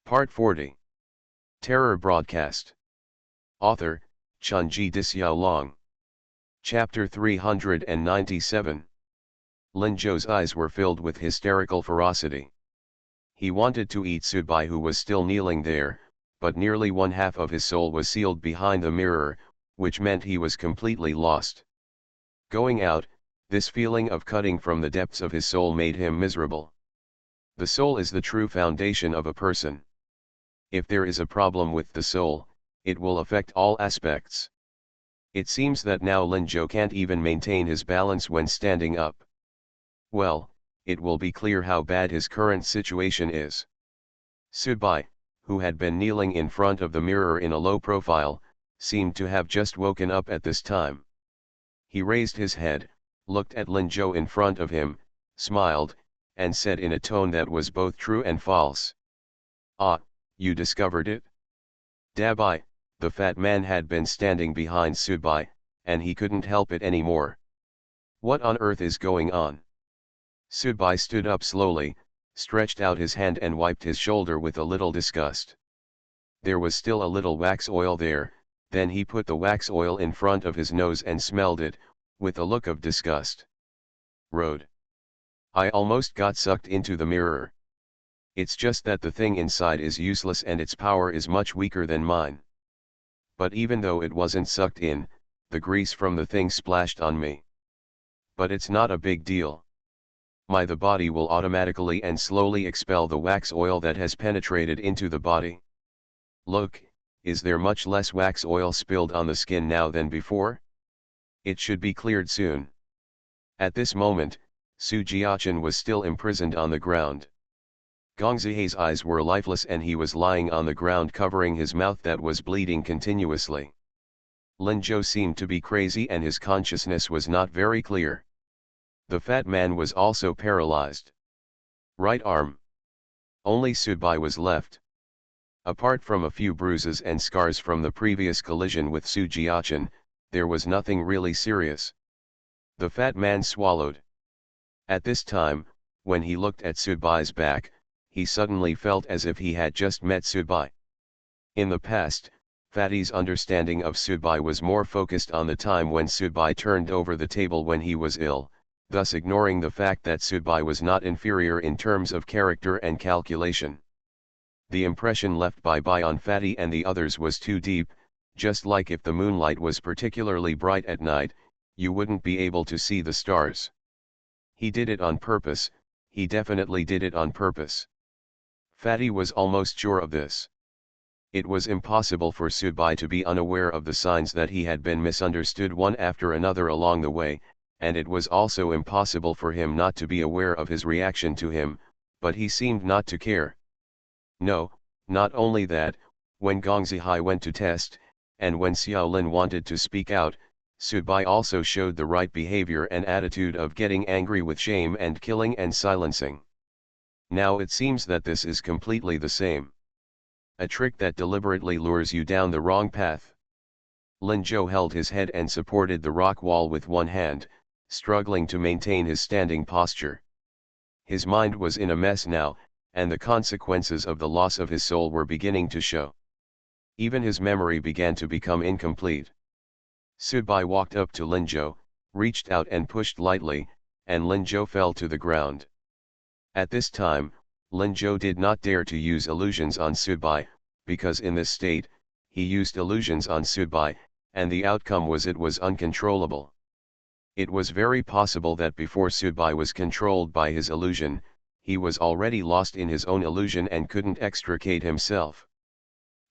Part 40. Terror Broadcast. Author, Chunji Dixiaolong. Chapter 397. Lin Zhou's eyes were filled with hysterical ferocity. He wanted to eat Subai, who was still kneeling there, but nearly one half of his soul was sealed behind the mirror, which meant he was completely lost. Going out, this feeling of cutting from the depths of his soul made him miserable. The soul is the true foundation of a person. If there is a problem with the soul, it will affect all aspects. It seems that now Lin Zhou can't even maintain his balance when standing up. Well, it will be clear how bad his current situation is. Subai, who had been kneeling in front of the mirror in a low profile, seemed to have just woken up at this time. He raised his head, looked at Lin Zhou in front of him, smiled, and said in a tone that was both true and false. "Ah, you discovered it?" Dabai, the fat man, had been standing behind Subai, and he couldn't help it anymore. "What on earth is going on?" Subai stood up slowly, stretched out his hand and wiped his shoulder with a little disgust. There was still a little wax oil there. Then he put the wax oil in front of his nose and smelled it, with a look of disgust. "Road. I almost got sucked into the mirror. It's just that the thing inside is useless and its power is much weaker than mine. But even though it wasn't sucked in, the grease from the thing splashed on me. But it's not a big deal. The body will automatically and slowly expel the wax oil that has penetrated into the body. Look, is there much less wax oil spilled on the skin now than before? It should be cleared soon." At this moment, Su Jiaqin was still imprisoned on the ground. Gong Zihai's eyes were lifeless and he was lying on the ground covering his mouth that was bleeding continuously. Lin Zhou seemed to be crazy and his consciousness was not very clear. The fat man was also paralyzed. Right arm. Only Subai was left. Apart from a few bruises and scars from the previous collision with Su Jiaqin, there was nothing really serious. The fat man swallowed. At this time, when he looked at Subai's back, he suddenly felt as if he had just met Subai. In the past, Fatty's understanding of Subai was more focused on the time when Subai turned over the table when he was ill, thus ignoring the fact that Subai was not inferior in terms of character and calculation. The impression left by Bai on Fatty and the others was too deep, just like if the moonlight was particularly bright at night, you wouldn't be able to see the stars. He did it on purpose, he definitely did it on purpose. Fatty was almost sure of this. It was impossible for Subai to be unaware of the signs that he had been misunderstood one after another along the way, and it was also impossible for him not to be aware of his reaction to him, but he seemed not to care. No, not only that, when Gong Zihai went to test, and when Xiao Lin wanted to speak out, Subai also showed the right behavior and attitude of getting angry with shame and killing and silencing. Now it seems that this is completely the same. A trick that deliberately lures you down the wrong path. Lin Zhou held his head and supported the rock wall with one hand, struggling to maintain his standing posture. His mind was in a mess now, and the consequences of the loss of his soul were beginning to show. Even his memory began to become incomplete. Subai walked up to Lin Zhou, reached out and pushed lightly, and Lin Zhou fell to the ground. At this time, Lin Zhou did not dare to use illusions on Subai, because in this state, he used illusions on Subai, and the outcome was it was uncontrollable. It was very possible that before Subai was controlled by his illusion, he was already lost in his own illusion and couldn't extricate himself.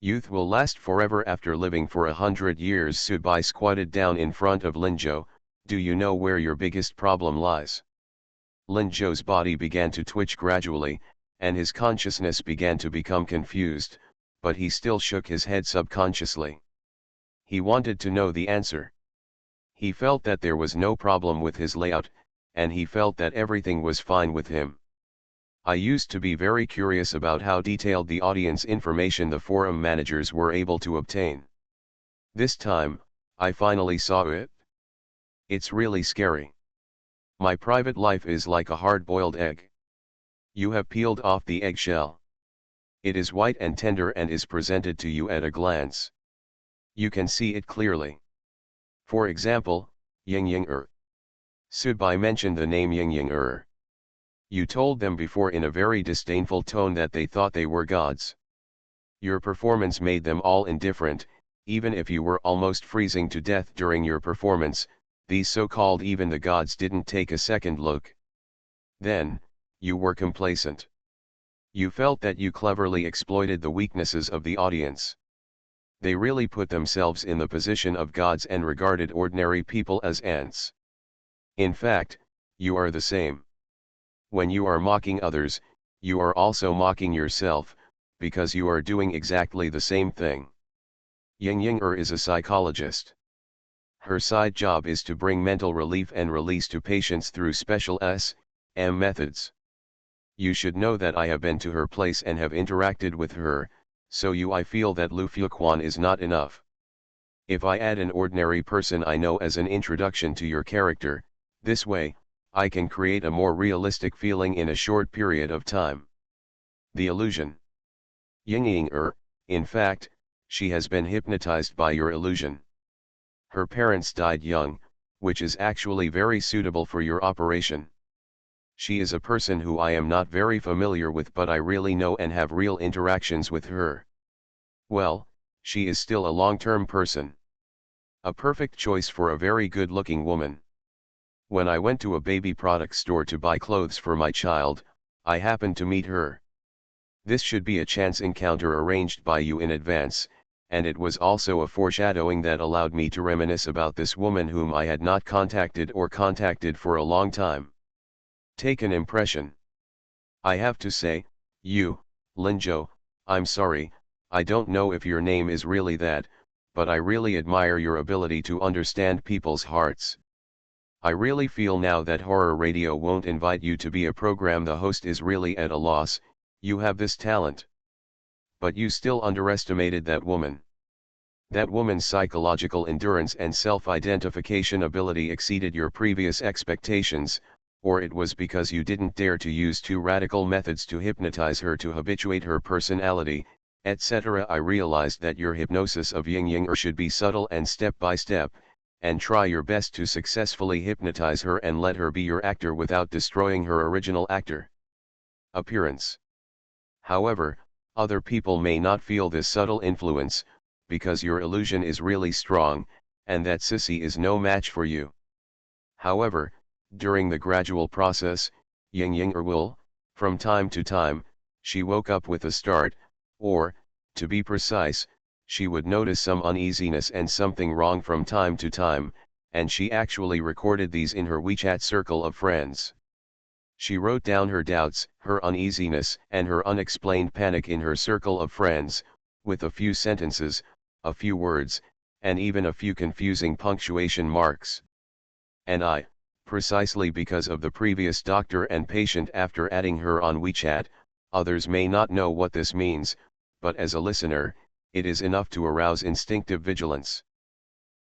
Youth will last forever after living for 100 years. Subai squatted down in front of Lin Zhou. "Do you know where your biggest problem lies?" Lin Zhou's body began to twitch gradually, and his consciousness began to become confused, but he still shook his head subconsciously. He wanted to know the answer. He felt that there was no problem with his layout, and he felt that everything was fine with him. "I used to be very curious about how detailed the audience information the forum managers were able to obtain. This time, I finally saw it. It's really scary. My private life is like a hard-boiled egg. You have peeled off the eggshell. It is white and tender and is presented to you at a glance. You can see it clearly. For example, Ying Ying Sudbai mentioned the name Ying Ying You told them before in a very disdainful tone that they thought they were gods. Your performance made them all indifferent, even if you were almost freezing to death during your performance, these so-called even the gods didn't take a second look. Then, you were complacent. You felt that you cleverly exploited the weaknesses of the audience. They really put themselves in the position of gods and regarded ordinary people as ants. In fact, you are the same. When you are mocking others, you are also mocking yourself, because you are doing exactly the same thing. Ying Ying is a psychologist. Her side job is to bring mental relief and release to patients through special S.M. methods. You should know that I have been to her place and have interacted with her, so I feel that Lu Fuquan is not enough. If I add an ordinary person I know as an introduction to your character, this way, I can create a more realistic feeling in a short period of time. The illusion. Ying Ying in fact, she has been hypnotized by your illusion. Her parents died young, which is actually very suitable for your operation. She is a person who I am not very familiar with, but I really know and have real interactions with her. Well, she is still a long-term person. A perfect choice for a very good-looking woman. When I went to a baby product store to buy clothes for my child, I happened to meet her. This should be a chance encounter arranged by you in advance, and it was also a foreshadowing that allowed me to reminisce about this woman whom I had not contacted for a long time. Take an impression. I have to say, you, Linzhou, I'm sorry, I don't know if your name is really that, but I really admire your ability to understand people's hearts. I really feel now that horror radio won't invite you to be a program the host is really at a loss. You have this talent. But you still underestimated that woman. That woman's psychological endurance and self-identification ability exceeded your previous expectations, or it was because you didn't dare to use too radical methods to hypnotize her to habituate her personality, etc. I realized that your hypnosis of Ying Ying should be subtle and step by step, and try your best to successfully hypnotize her and let her be your actor without destroying her original actor appearance. However, other people may not feel this subtle influence, because your illusion is really strong, and that Sissy is no match for you. However, during the gradual process, Ying Ying will, from time to time, she woke up with a start, or, to be precise, she would notice some uneasiness and something wrong from time to time, and she actually recorded these in her WeChat circle of friends. She wrote down her doubts, her uneasiness, and her unexplained panic in her circle of friends, with a few sentences, a few words, and even a few confusing punctuation marks. And I, precisely because of the previous doctor and patient after adding her on WeChat, others may not know what this means, but as a listener, it is enough to arouse instinctive vigilance.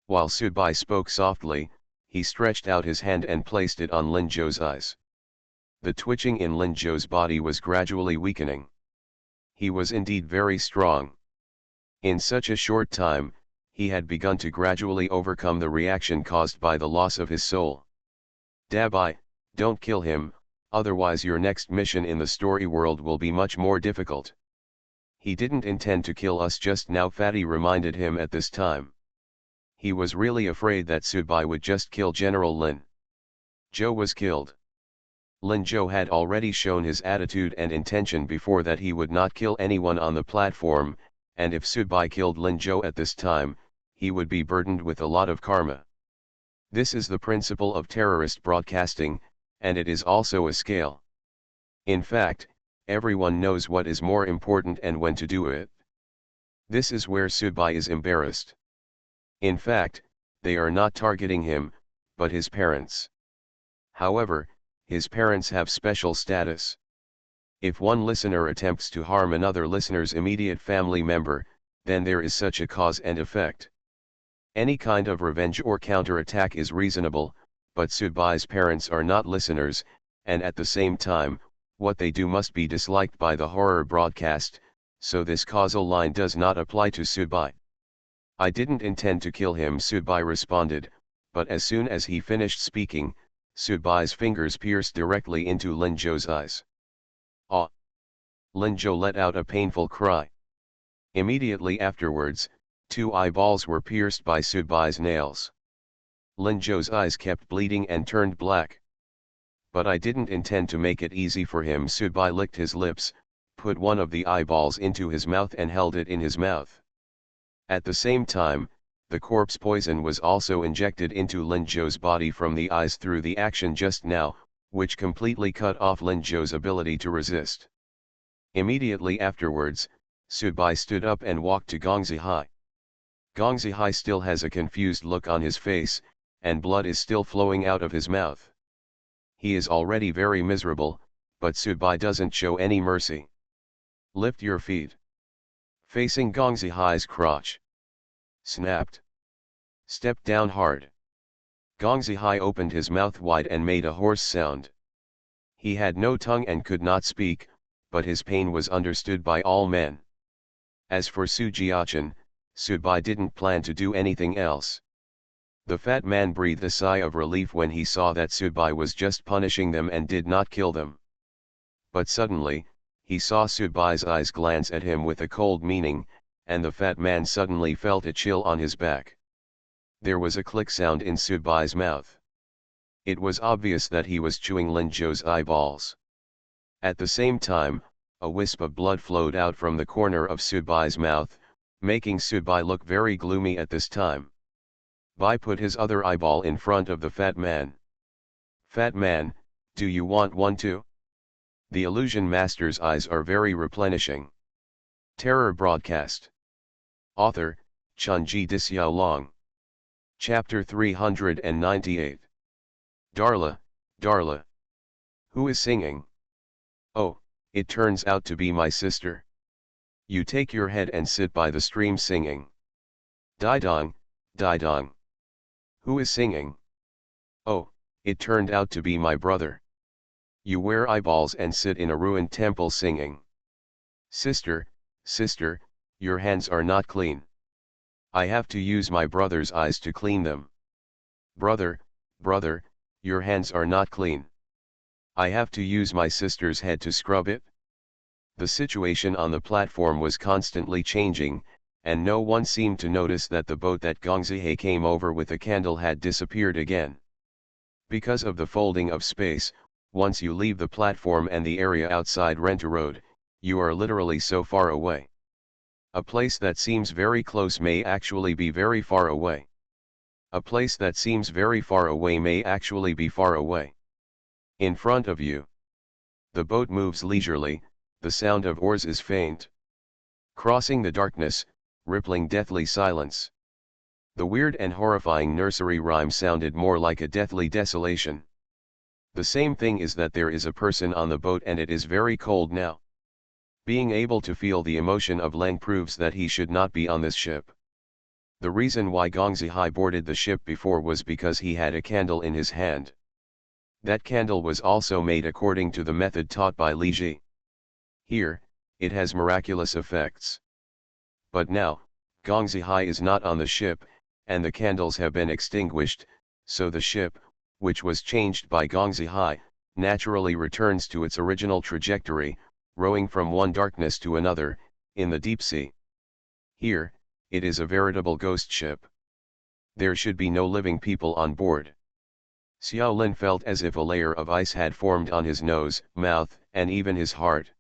While Sudbai spoke softly, he stretched out his hand and placed it on Linzhou's eyes. The twitching in Linzhou's body was gradually weakening. He was indeed very strong. In such a short time, he had begun to gradually overcome the reaction caused by the loss of his soul. Dabai, don't kill him, otherwise your next mission in the story world will be much more difficult. He didn't intend to kill us just now, Fatty reminded him at this time. He was really afraid that Sudbai would just kill General Lin. Zhou was killed. Linzhou had already shown his attitude and intention before that he would not kill anyone on the platform, and if Sudbai killed Linzhou at this time, he would be burdened with a lot of karma. This is the principle of terrorist broadcasting, and it is also a scale. In fact, everyone knows what is more important and when to do it. This is where Sudbai is embarrassed. In fact, they are not targeting him, but his parents. However, his parents have special status. If one listener attempts to harm another listener's immediate family member, then there is such a cause and effect. Any kind of revenge or counterattack is reasonable, but Sudbai's parents are not listeners, and at the same time, what they do must be disliked by the horror broadcast, so this causal line does not apply to Subai. I didn't intend to kill him, Subai responded, but as soon as he finished speaking, Subai's fingers pierced directly into Lin Zhou's eyes. Ah! Lin Zhou let out a painful cry. Immediately afterwards, 2 eyeballs were pierced by Subai's nails. Lin Zhou's eyes kept bleeding and turned black. But I didn't intend to make it easy for him. Subai licked his lips, put one of the eyeballs into his mouth and held it in his mouth. At the same time, the corpse poison was also injected into Lin Zhou's body from the eyes through the action just now, which completely cut off Lin Zhou's ability to resist. Immediately afterwards, Subai stood up and walked to Gong Zihai. Gong Zihai still has a confused look on his face, and blood is still flowing out of his mouth. He is already very miserable, but Subai doesn't show any mercy. Lift your feet. Facing Gong Zihai's crotch. Snapped. Step down hard. Gong Zihai opened his mouth wide and made a hoarse sound. He had no tongue and could not speak, but his pain was understood by all men. As for Su Jiaqin, Subai didn't plan to do anything else. The fat man breathed a sigh of relief when he saw that Subai was just punishing them and did not kill them. But suddenly, he saw Subai's eyes glance at him with a cold meaning, and the fat man suddenly felt a chill on his back. There was a click sound in Subai's mouth. It was obvious that he was chewing Lin Zhou's eyeballs. At the same time, a wisp of blood flowed out from the corner of Subai's mouth, making Subai look very gloomy at this time. Bai put his other eyeball in front of the fat man. Fat man, do you want one too? The illusion master's eyes are very replenishing. Terror broadcast. Author, Chunji Dixiaolong. Chapter 398. Darla, Darla. Who is singing? Oh, it turns out to be my sister. You take your head and sit by the stream singing. Didong, Didong. Who is singing? Oh, it turned out to be my brother. You wear eyeballs and sit in a ruined temple singing. Sister, sister, your hands are not clean. I have to use my brother's eyes to clean them. Brother, brother, your hands are not clean. I have to use my sister's head to scrub it. The situation on the platform was constantly changing, and no one seemed to notice that the boat that Gong Zihai came over with a candle had disappeared again. Because of the folding of space, once you leave the platform and the area outside Renta Road, you are literally so far away. A place that seems very close may actually be very far away. A place that seems very far away may actually be far away. In front of you. The boat moves leisurely, the sound of oars is faint. Crossing the darkness, rippling deathly silence. The weird and horrifying nursery rhyme sounded more like a deathly desolation. The same thing is that there is a person on the boat and it is very cold now. Being able to feel the emotion of Leng proves that he should not be on this ship. The reason why Gong Zihai boarded the ship before was because he had a candle in his hand. That candle was also made according to the method taught by Li Ji. Here, it has miraculous effects. But now, Gong Zihai is not on the ship, and the candles have been extinguished, so the ship, which was changed by Gong Zihai, naturally returns to its original trajectory, rowing from one darkness to another, in the deep sea. Here, it is a veritable ghost ship. There should be no living people on board. Xiao Lin felt as if a layer of ice had formed on his nose, mouth, and even his heart.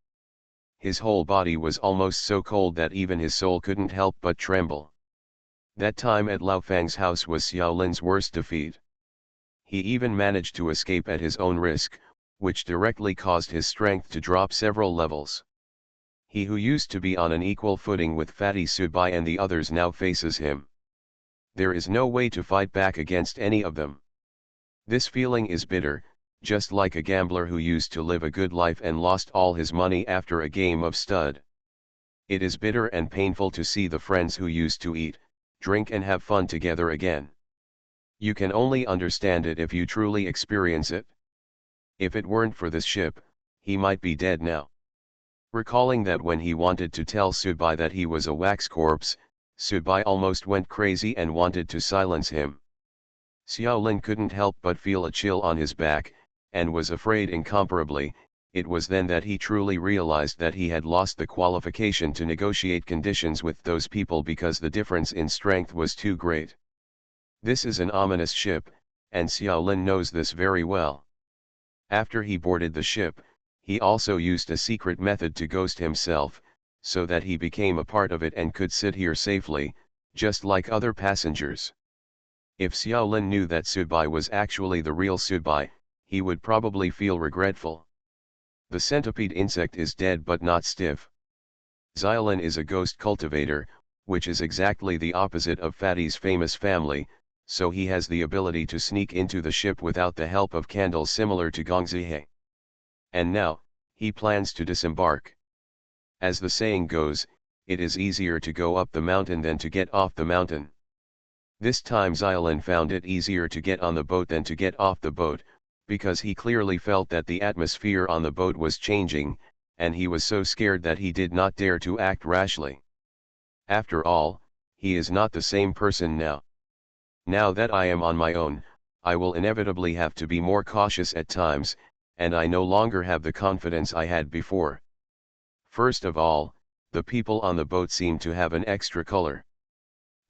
His whole body was almost so cold that even his soul couldn't help but tremble. That time at Lao Fang's house was Xiao Lin's worst defeat. He even managed to escape at his own risk, which directly caused his strength to drop several levels. He who used to be on an equal footing with Fatty Subai and the others now faces him. There is no way to fight back against any of them. This feeling is bitter, just like a gambler who used to live a good life and lost all his money after a game of stud. It is bitter and painful to see the friends who used to eat, drink and have fun together again. You can only understand it if you truly experience it. If it weren't for this ship, he might be dead now. Recalling that when he wanted to tell Subai that he was a wax corpse, Subai almost went crazy and wanted to silence him. Xiaolin couldn't help but feel a chill on his back, and was afraid incomparably. It was then that he truly realized that he had lost the qualification to negotiate conditions with those people because the difference in strength was too great. This is an ominous ship, and Xiaolin knows this very well. After he boarded the ship, he also used a secret method to ghost himself, so that he became a part of it and could sit here safely, just like other passengers. If Xiaolin knew that Subai was actually the real Subai, he would probably feel regretful. The centipede insect is dead but not stiff. Xiaolin is a ghost cultivator, which is exactly the opposite of Fatty's famous family, so he has the ability to sneak into the ship without the help of candles similar to Gongzihe. And now, he plans to disembark. As the saying goes, it is easier to go up the mountain than to get off the mountain. This time Xiaolin found it easier to get on the boat than to get off the boat, because he clearly felt that the atmosphere on the boat was changing, and he was so scared that he did not dare to act rashly. After all, he is not the same person now. Now that I am on my own, I will inevitably have to be more cautious at times, and I no longer have the confidence I had before. First of all, the people on the boat seem to have an extra color.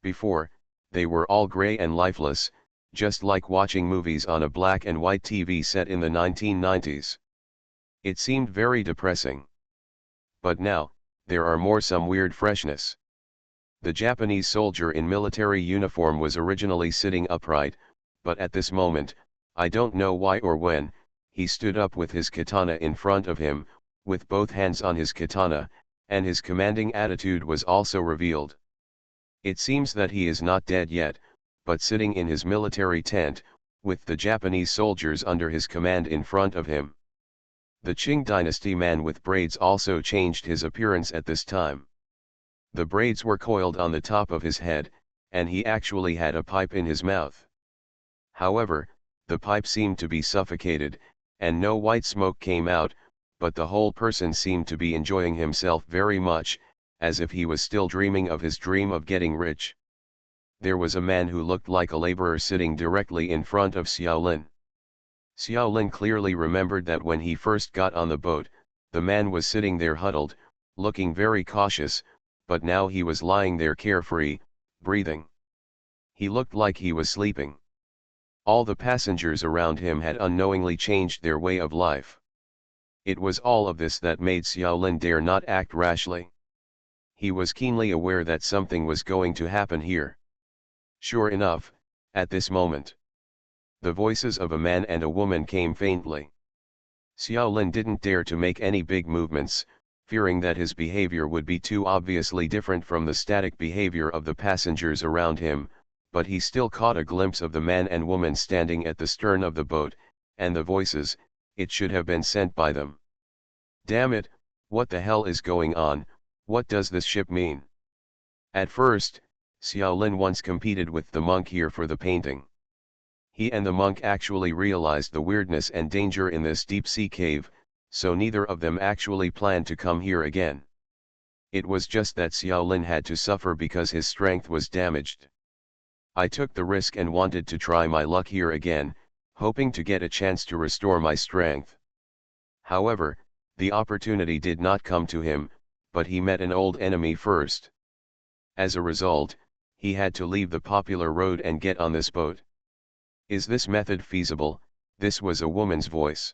Before, they were all gray and lifeless, just like watching movies on a black and white TV set in the 1990s. It seemed very depressing. But now, there are more some weird freshness. The Japanese soldier in military uniform was originally sitting upright, but at this moment, I don't know why or when, he stood up with his katana in front of him, with both hands on his katana, and his commanding attitude was also revealed. It seems that he is not dead yet, but sitting in his military tent, with the Japanese soldiers under his command in front of him. The Qing dynasty man with braids also changed his appearance at this time. The braids were coiled on the top of his head, and he actually had a pipe in his mouth. However, the pipe seemed to be suffocated, and no white smoke came out, but the whole person seemed to be enjoying himself very much, as if he was still dreaming of his dream of getting rich. There was a man who looked like a laborer sitting directly in front of Xiaolin. Xiaolin clearly remembered that when he first got on the boat, the man was sitting there huddled, looking very cautious, but now he was lying there carefree, breathing. He looked like he was sleeping. All the passengers around him had unknowingly changed their way of life. It was all of this that made Xiaolin dare not act rashly. He was keenly aware that something was going to happen here. Sure enough, at this moment, the voices of a man and a woman came faintly. Xiaolin didn't dare to make any big movements, fearing that his behavior would be too obviously different from the static behavior of the passengers around him, but he still caught a glimpse of the man and woman standing at the stern of the boat, and the voices, it should have been sent by them. Damn it, what the hell is going on, what does this ship mean? At first, Xiaolin once competed with the monk here for the painting. He and the monk actually realized the weirdness and danger in this deep-sea cave, so neither of them actually planned to come here again. It was just that Xiaolin had to suffer because his strength was damaged. I took the risk and wanted to try my luck here again, hoping to get a chance to restore my strength. However, the opportunity did not come to him, but he met an old enemy first. As a result, he had to leave the popular road and get on this boat. Is this method feasible? This was a woman's voice.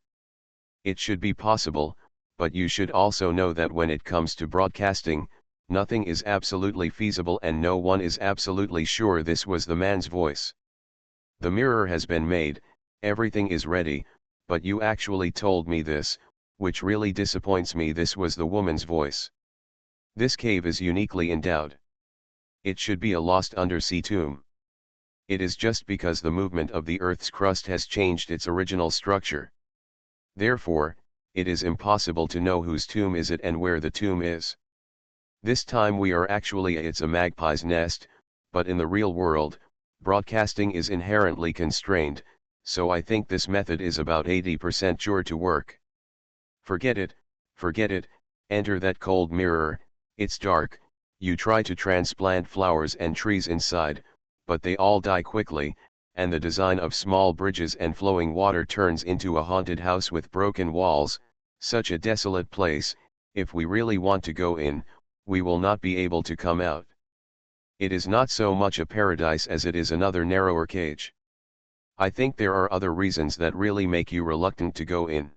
It should be possible, but you should also know that when it comes to broadcasting, nothing is absolutely feasible and no one is absolutely sure this was the man's voice. The mirror has been made, everything is ready, but you actually told me this, which really disappoints me. This was the woman's voice. This cave is uniquely endowed. It should be a lost undersea tomb. It is just because the movement of the Earth's crust has changed its original structure. Therefore, it is impossible to know whose tomb is it and where the tomb is. This time we are actually it's a magpie's nest, but in the real world, broadcasting is inherently constrained, so I think this method is about 80% sure to work. Forget it, Enter that cold mirror, it's dark, you try to transplant flowers and trees inside, but they all die quickly, and the design of small bridges and flowing water turns into a haunted house with broken walls, such a desolate place. If we really want to go in, we will not be able to come out. It is not so much a paradise as it is another narrower cage. I think there are other reasons that really make you reluctant to go in.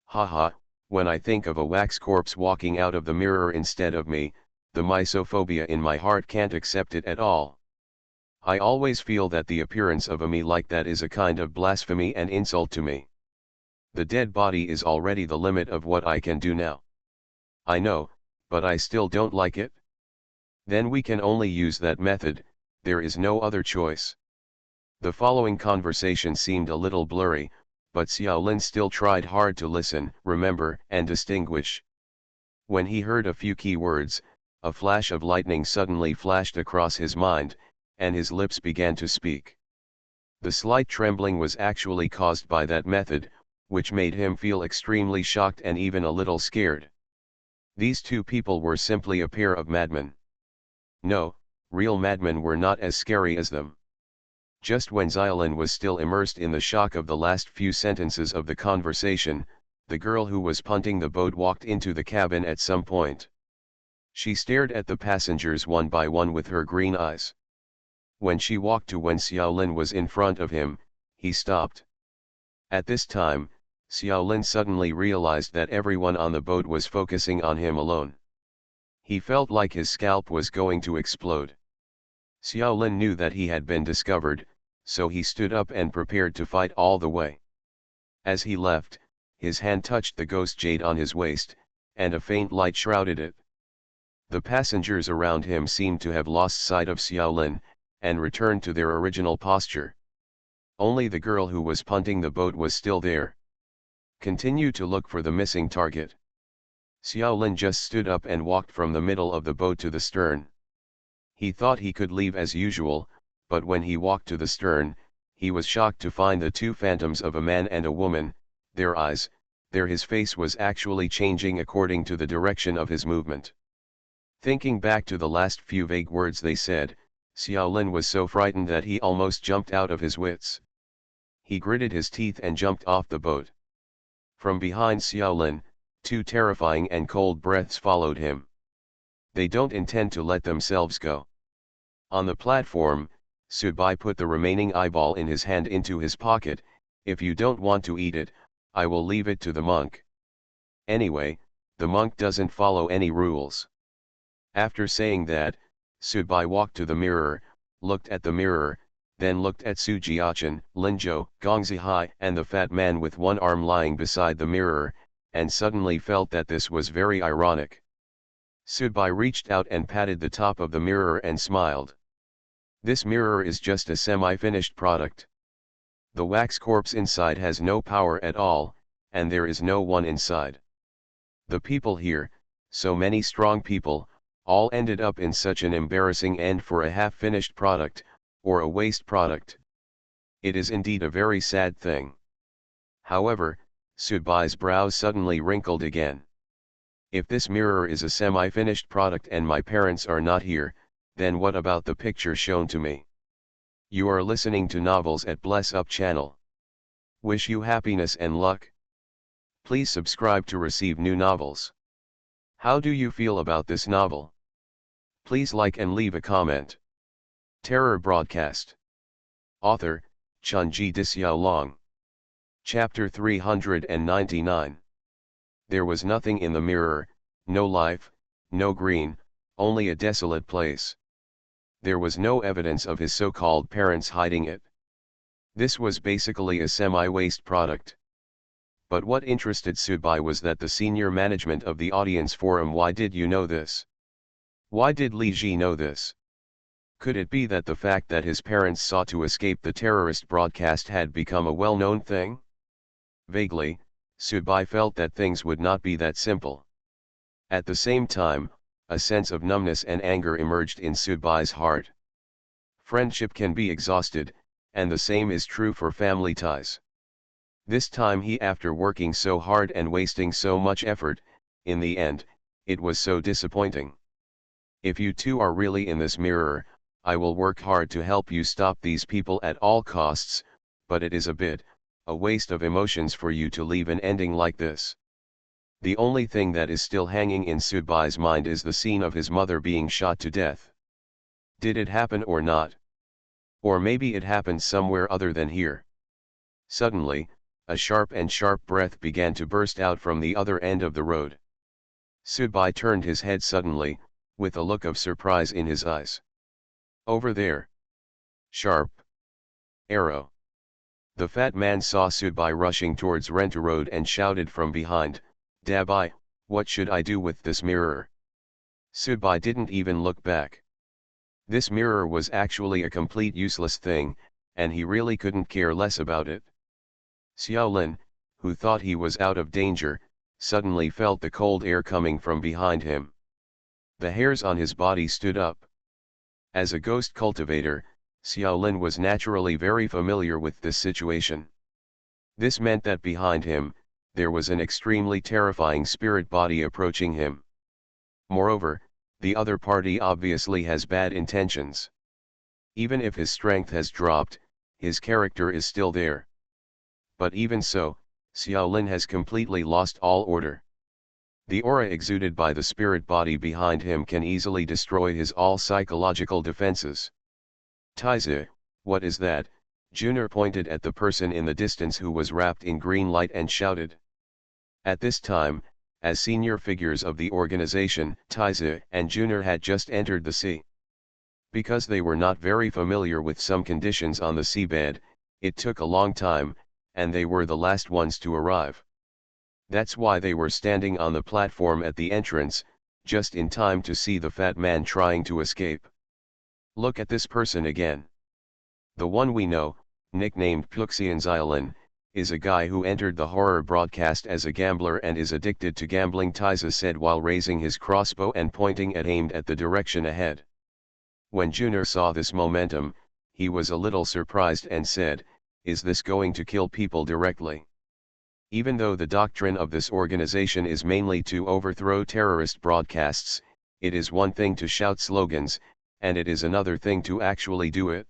Haha, when I think of a wax corpse walking out of the mirror instead of me, the misophobia in my heart can't accept it at all. I always feel that the appearance of a me like that is a kind of blasphemy and insult to me. The dead body is already the limit of what I can do now. I know, but I still don't like it. Then we can only use that method, there is no other choice. The following conversation seemed a little blurry, but Xiaolin still tried hard to listen, remember, and distinguish. When he heard a few key words, a flash of lightning suddenly flashed across his mind, and his lips began to speak. The slight trembling was actually caused by that method, which made him feel extremely shocked and even a little scared. These two people were simply a pair of madmen. No, real madmen were not as scary as them. Just when Xiaolin was still immersed in the shock of the last few sentences of the conversation, the girl who was punting the boat walked into the cabin at some point. She stared at the passengers one by one with her green eyes. When she walked to when Xiaolin was in front of him, he stopped. At this time, Xiaolin suddenly realized that everyone on the boat was focusing on him alone. He felt like his scalp was going to explode. Xiaolin knew that he had been discovered, so he stood up and prepared to fight all the way. As he left, his hand touched the ghost jade on his waist, and a faint light shrouded it. The passengers around him seemed to have lost sight of Xiaolin, and returned to their original posture. Only the girl who was punting the boat was still there. Continue to look for the missing target. Xiaolin just stood up and walked from the middle of the boat to the stern. He thought he could leave as usual, but when he walked to the stern, he was shocked to find the two phantoms of a man and a woman, their eyes, his face was actually changing according to the direction of his movement. Thinking back to the last few vague words they said, Xiaolin was so frightened that he almost jumped out of his wits. He gritted his teeth and jumped off the boat. From behind Xiaolin, two terrifying and cold breaths followed him. They don't intend to let themselves go. On the platform, Subai put the remaining eyeball in his hand into his pocket. If you don't want to eat it, I will leave it to the monk. Anyway, the monk doesn't follow any rules. After saying that, Subai walked to the mirror, looked at the mirror, then looked at Su Jiaqin, Linzhou, Gong Zihai and the fat man with one arm lying beside the mirror, and suddenly felt that this was very ironic. Subai reached out and patted the top of the mirror and smiled. This mirror is just a semi-finished product. The wax corpse inside has no power at all, and there is no one inside. The people here, so many strong people, all ended up in such an embarrassing end for a half-finished product, or a waste product. It is indeed a very sad thing. However, Subai's brows suddenly wrinkled again. If this mirror is a semi-finished product and my parents are not here, then what about the picture shown to me? You are listening to Novels at Bless Up channel. Wish you happiness and luck. Please subscribe to receive new novels. How do you feel about this novel? Please like and leave a comment. Terror Broadcast. Author, Chunji Dixiaolong. Chapter 399. There was nothing in the mirror, no life, no green, only a desolate place. There was no evidence of his so-called parents hiding it. This was basically a semi-waste product. But what interested Subai was that the senior management of the audience forum. Why did you know this? Why did Li Ji know this? Could it be that the fact that his parents sought to escape the terrorist broadcast had become a well-known thing? Vaguely, Subai felt that things would not be that simple. At the same time, a sense of numbness and anger emerged in Subai's heart. Friendship can be exhausted, and the same is true for family ties. This time after working so hard and wasting so much effort, in the end, it was so disappointing. If you two are really in this mirror, I will work hard to help you stop these people at all costs, but it is a waste of emotions for you to leave an ending like this. The only thing that is still hanging in Sudbai's mind is the scene of his mother being shot to death. Did it happen or not? Or maybe it happened somewhere other than here. Suddenly, a sharp breath began to burst out from the other end of the road. Sudbai turned his head suddenly, with a look of surprise in his eyes. Over there. Sharp. Arrow. The fat man saw Sudbai rushing towards Renta Road and shouted from behind, "Dabai, what should I do with this mirror?" Sudbai didn't even look back. This mirror was actually a complete useless thing, and he really couldn't care less about it. Xiaolin, who thought he was out of danger, suddenly felt the cold air coming from behind him. The hairs on his body stood up. As a ghost cultivator, Xiaolin was naturally very familiar with this situation. This meant that behind him, there was an extremely terrifying spirit body approaching him. Moreover, the other party obviously has bad intentions. Even if his strength has dropped, his character is still there. But even so, Xiaolin has completely lost all order. The aura exuded by the spirit body behind him can easily destroy his all psychological defenses. Taizi, what is that? Junior pointed at the person in the distance who was wrapped in green light and shouted. At this time, as senior figures of the organization, Taizi and Junior had just entered the sea. Because they were not very familiar with some conditions on the seabed, it took a long time, and they were the last ones to arrive. That's why they were standing on the platform at the entrance, just in time to see the fat man trying to escape. Look at this person again. The one we know, nicknamed Puxianxialan, is a guy who entered the horror broadcast as a gambler and is addicted to gambling, Taiza said while raising his crossbow and pointing it aimed at the direction ahead. When Junior saw this momentum, he was a little surprised and said, "Is this going to kill people directly?" Even though the doctrine of this organization is mainly to overthrow terrorist broadcasts, it is one thing to shout slogans, and it is another thing to actually do it.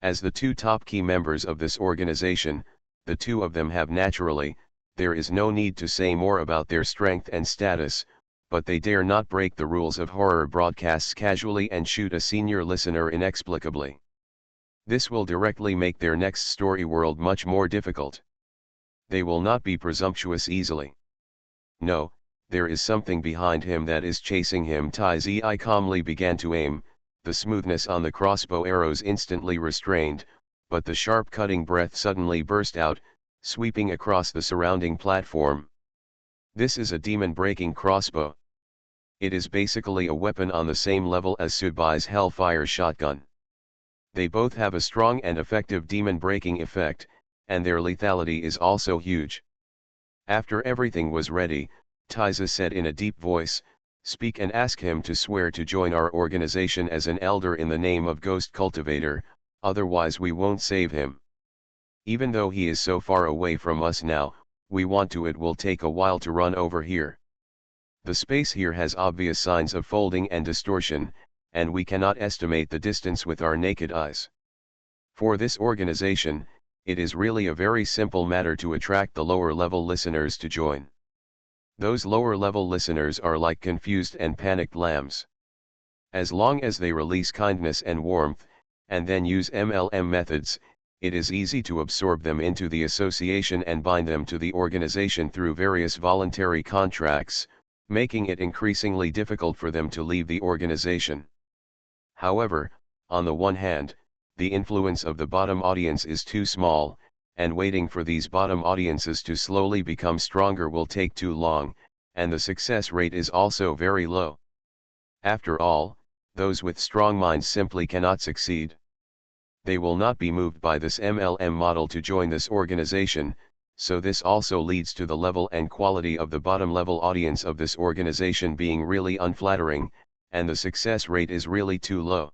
As the two top key members of this organization, the two of them have naturally, there is no need to say more about their strength and status, but they dare not break the rules of horror broadcasts casually and shoot a senior listener inexplicably. This will directly make their next story world much more difficult. They will not be presumptuous easily. No, there is something behind him that is chasing him. Tai Zi calmly began to aim, the smoothness on the crossbow arrows instantly restrained, but the sharp cutting breath suddenly burst out, sweeping across the surrounding platform. This is a demon-breaking crossbow. It is basically a weapon on the same level as Sudbai's Hellfire shotgun. They both have a strong and effective demon-breaking effect, and their lethality is also huge. After everything was ready, Taiza said in a deep voice, "Speak and ask him to swear to join our organization as an elder in the name of Ghost Cultivator, otherwise we won't save him. Even though he is so far away from us now, we want to. It will take a while to run over here. The space here has obvious signs of folding and distortion, and we cannot estimate the distance with our naked eyes. For this organization, it is really a very simple matter to attract the lower-level listeners to join. Those lower-level listeners are like confused and panicked lambs. As long as they release kindness and warmth, and then use MLM methods, it is easy to absorb them into the association and bind them to the organization through various voluntary contracts, making it increasingly difficult for them to leave the organization. However, on the one hand, the influence of the bottom audience is too small, and waiting for these bottom audiences to slowly become stronger will take too long, and the success rate is also very low. After all, those with strong minds simply cannot succeed. They will not be moved by this MLM model to join this organization, so this also leads to the level and quality of the bottom-level audience of this organization being really unflattering, and the success rate is really too low.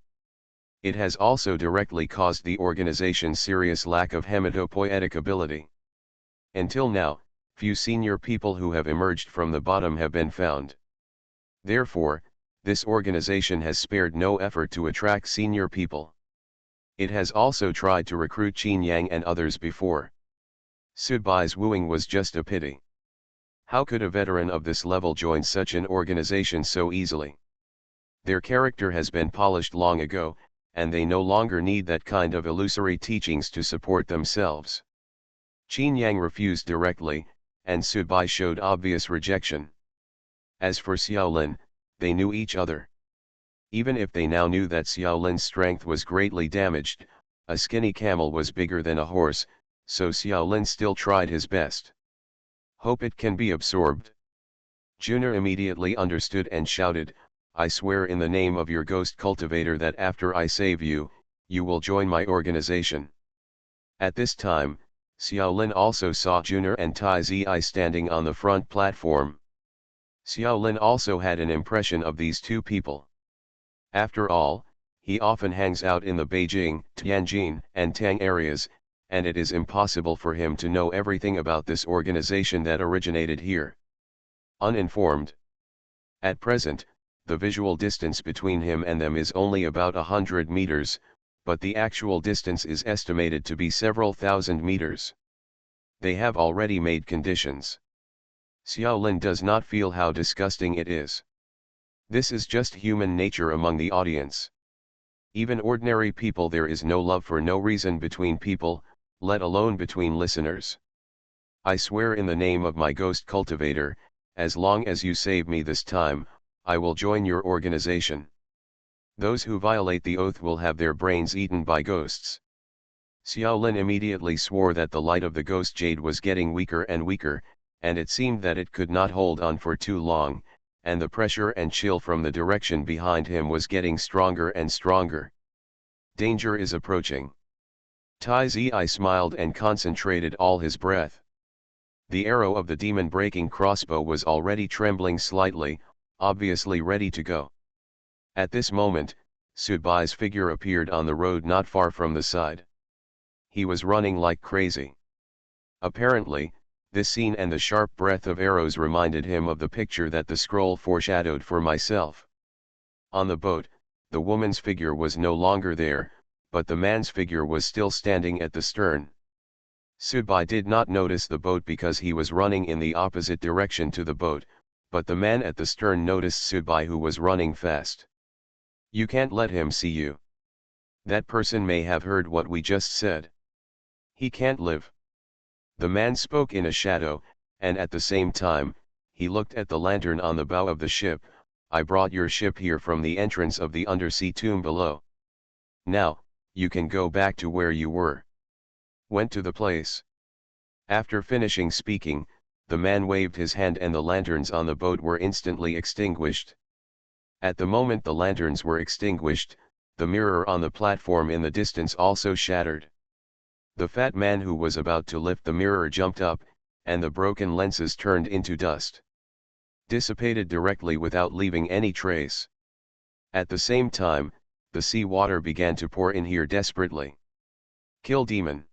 It has also directly caused the organization's serious lack of hematopoietic ability. Until now, few senior people who have emerged from the bottom have been found. Therefore, this organization has spared no effort to attract senior people. It has also tried to recruit Qin Yang and others before. Sudbai's wooing was just a pity. How could a veteran of this level join such an organization so easily? Their character has been polished long ago, and they no longer need that kind of illusory teachings to support themselves. Qin Yang refused directly, and Sudbai showed obvious rejection. As for Xiaolin, they knew each other. Even if they now knew that Xiaolin's strength was greatly damaged, a skinny camel was bigger than a horse, so Xiaolin still tried his best. Hope it can be absorbed. Juner immediately understood and shouted, I swear in the name of your ghost cultivator that after I save you, you will join my organization. At this time, Xiaolin also saw Juner and Tai Zi standing on the front platform. Xiaolin also had an impression of these two people. After all, he often hangs out in the Beijing, Tianjin, and Tang areas, and it is impossible for him to know everything about this organization that originated here. Uninformed. At present, the visual distance between him and them is only about 100 meters, but the actual distance is estimated to be several thousand meters. They have already made conditions. Xiaolin does not feel how disgusting it is. This is just human nature among the audience. Even ordinary people, there is no love for no reason between people, let alone between listeners. I swear in the name of my ghost cultivator, as long as you save me this time, I will join your organization. Those who violate the oath will have their brains eaten by ghosts. Xiaolin immediately swore that the light of the ghost jade was getting weaker and weaker, and it seemed that it could not hold on for too long, and the pressure and chill from the direction behind him was getting stronger and stronger. Danger is approaching. Tai Zi smiled and concentrated all his breath. The arrow of the demon-breaking crossbow was already trembling slightly, obviously ready to go. At this moment, Sudbai's figure appeared on the road not far from the side. He was running like crazy. Apparently, this scene and the sharp breath of arrows reminded him of the picture that the scroll foreshadowed for myself. On the boat, the woman's figure was no longer there, but the man's figure was still standing at the stern. Sudbai did not notice the boat because he was running in the opposite direction to the boat, but the man at the stern noticed Sudbai, who was running fast. You can't let him see you. That person may have heard what we just said. He can't live. The man spoke in a shadow, and at the same time, he looked at the lantern on the bow of the ship. I brought your ship here from the entrance of the undersea tomb below. Now, you can go back to where you were. Went to the place. After finishing speaking, the man waved his hand and the lanterns on the boat were instantly extinguished. At the moment the lanterns were extinguished, the mirror on the platform in the distance also shattered. The fat man who was about to lift the mirror jumped up, and the broken lenses turned into dust. Dissipated directly without leaving any trace. At the same time, the sea water began to pour in here desperately. Kill demon.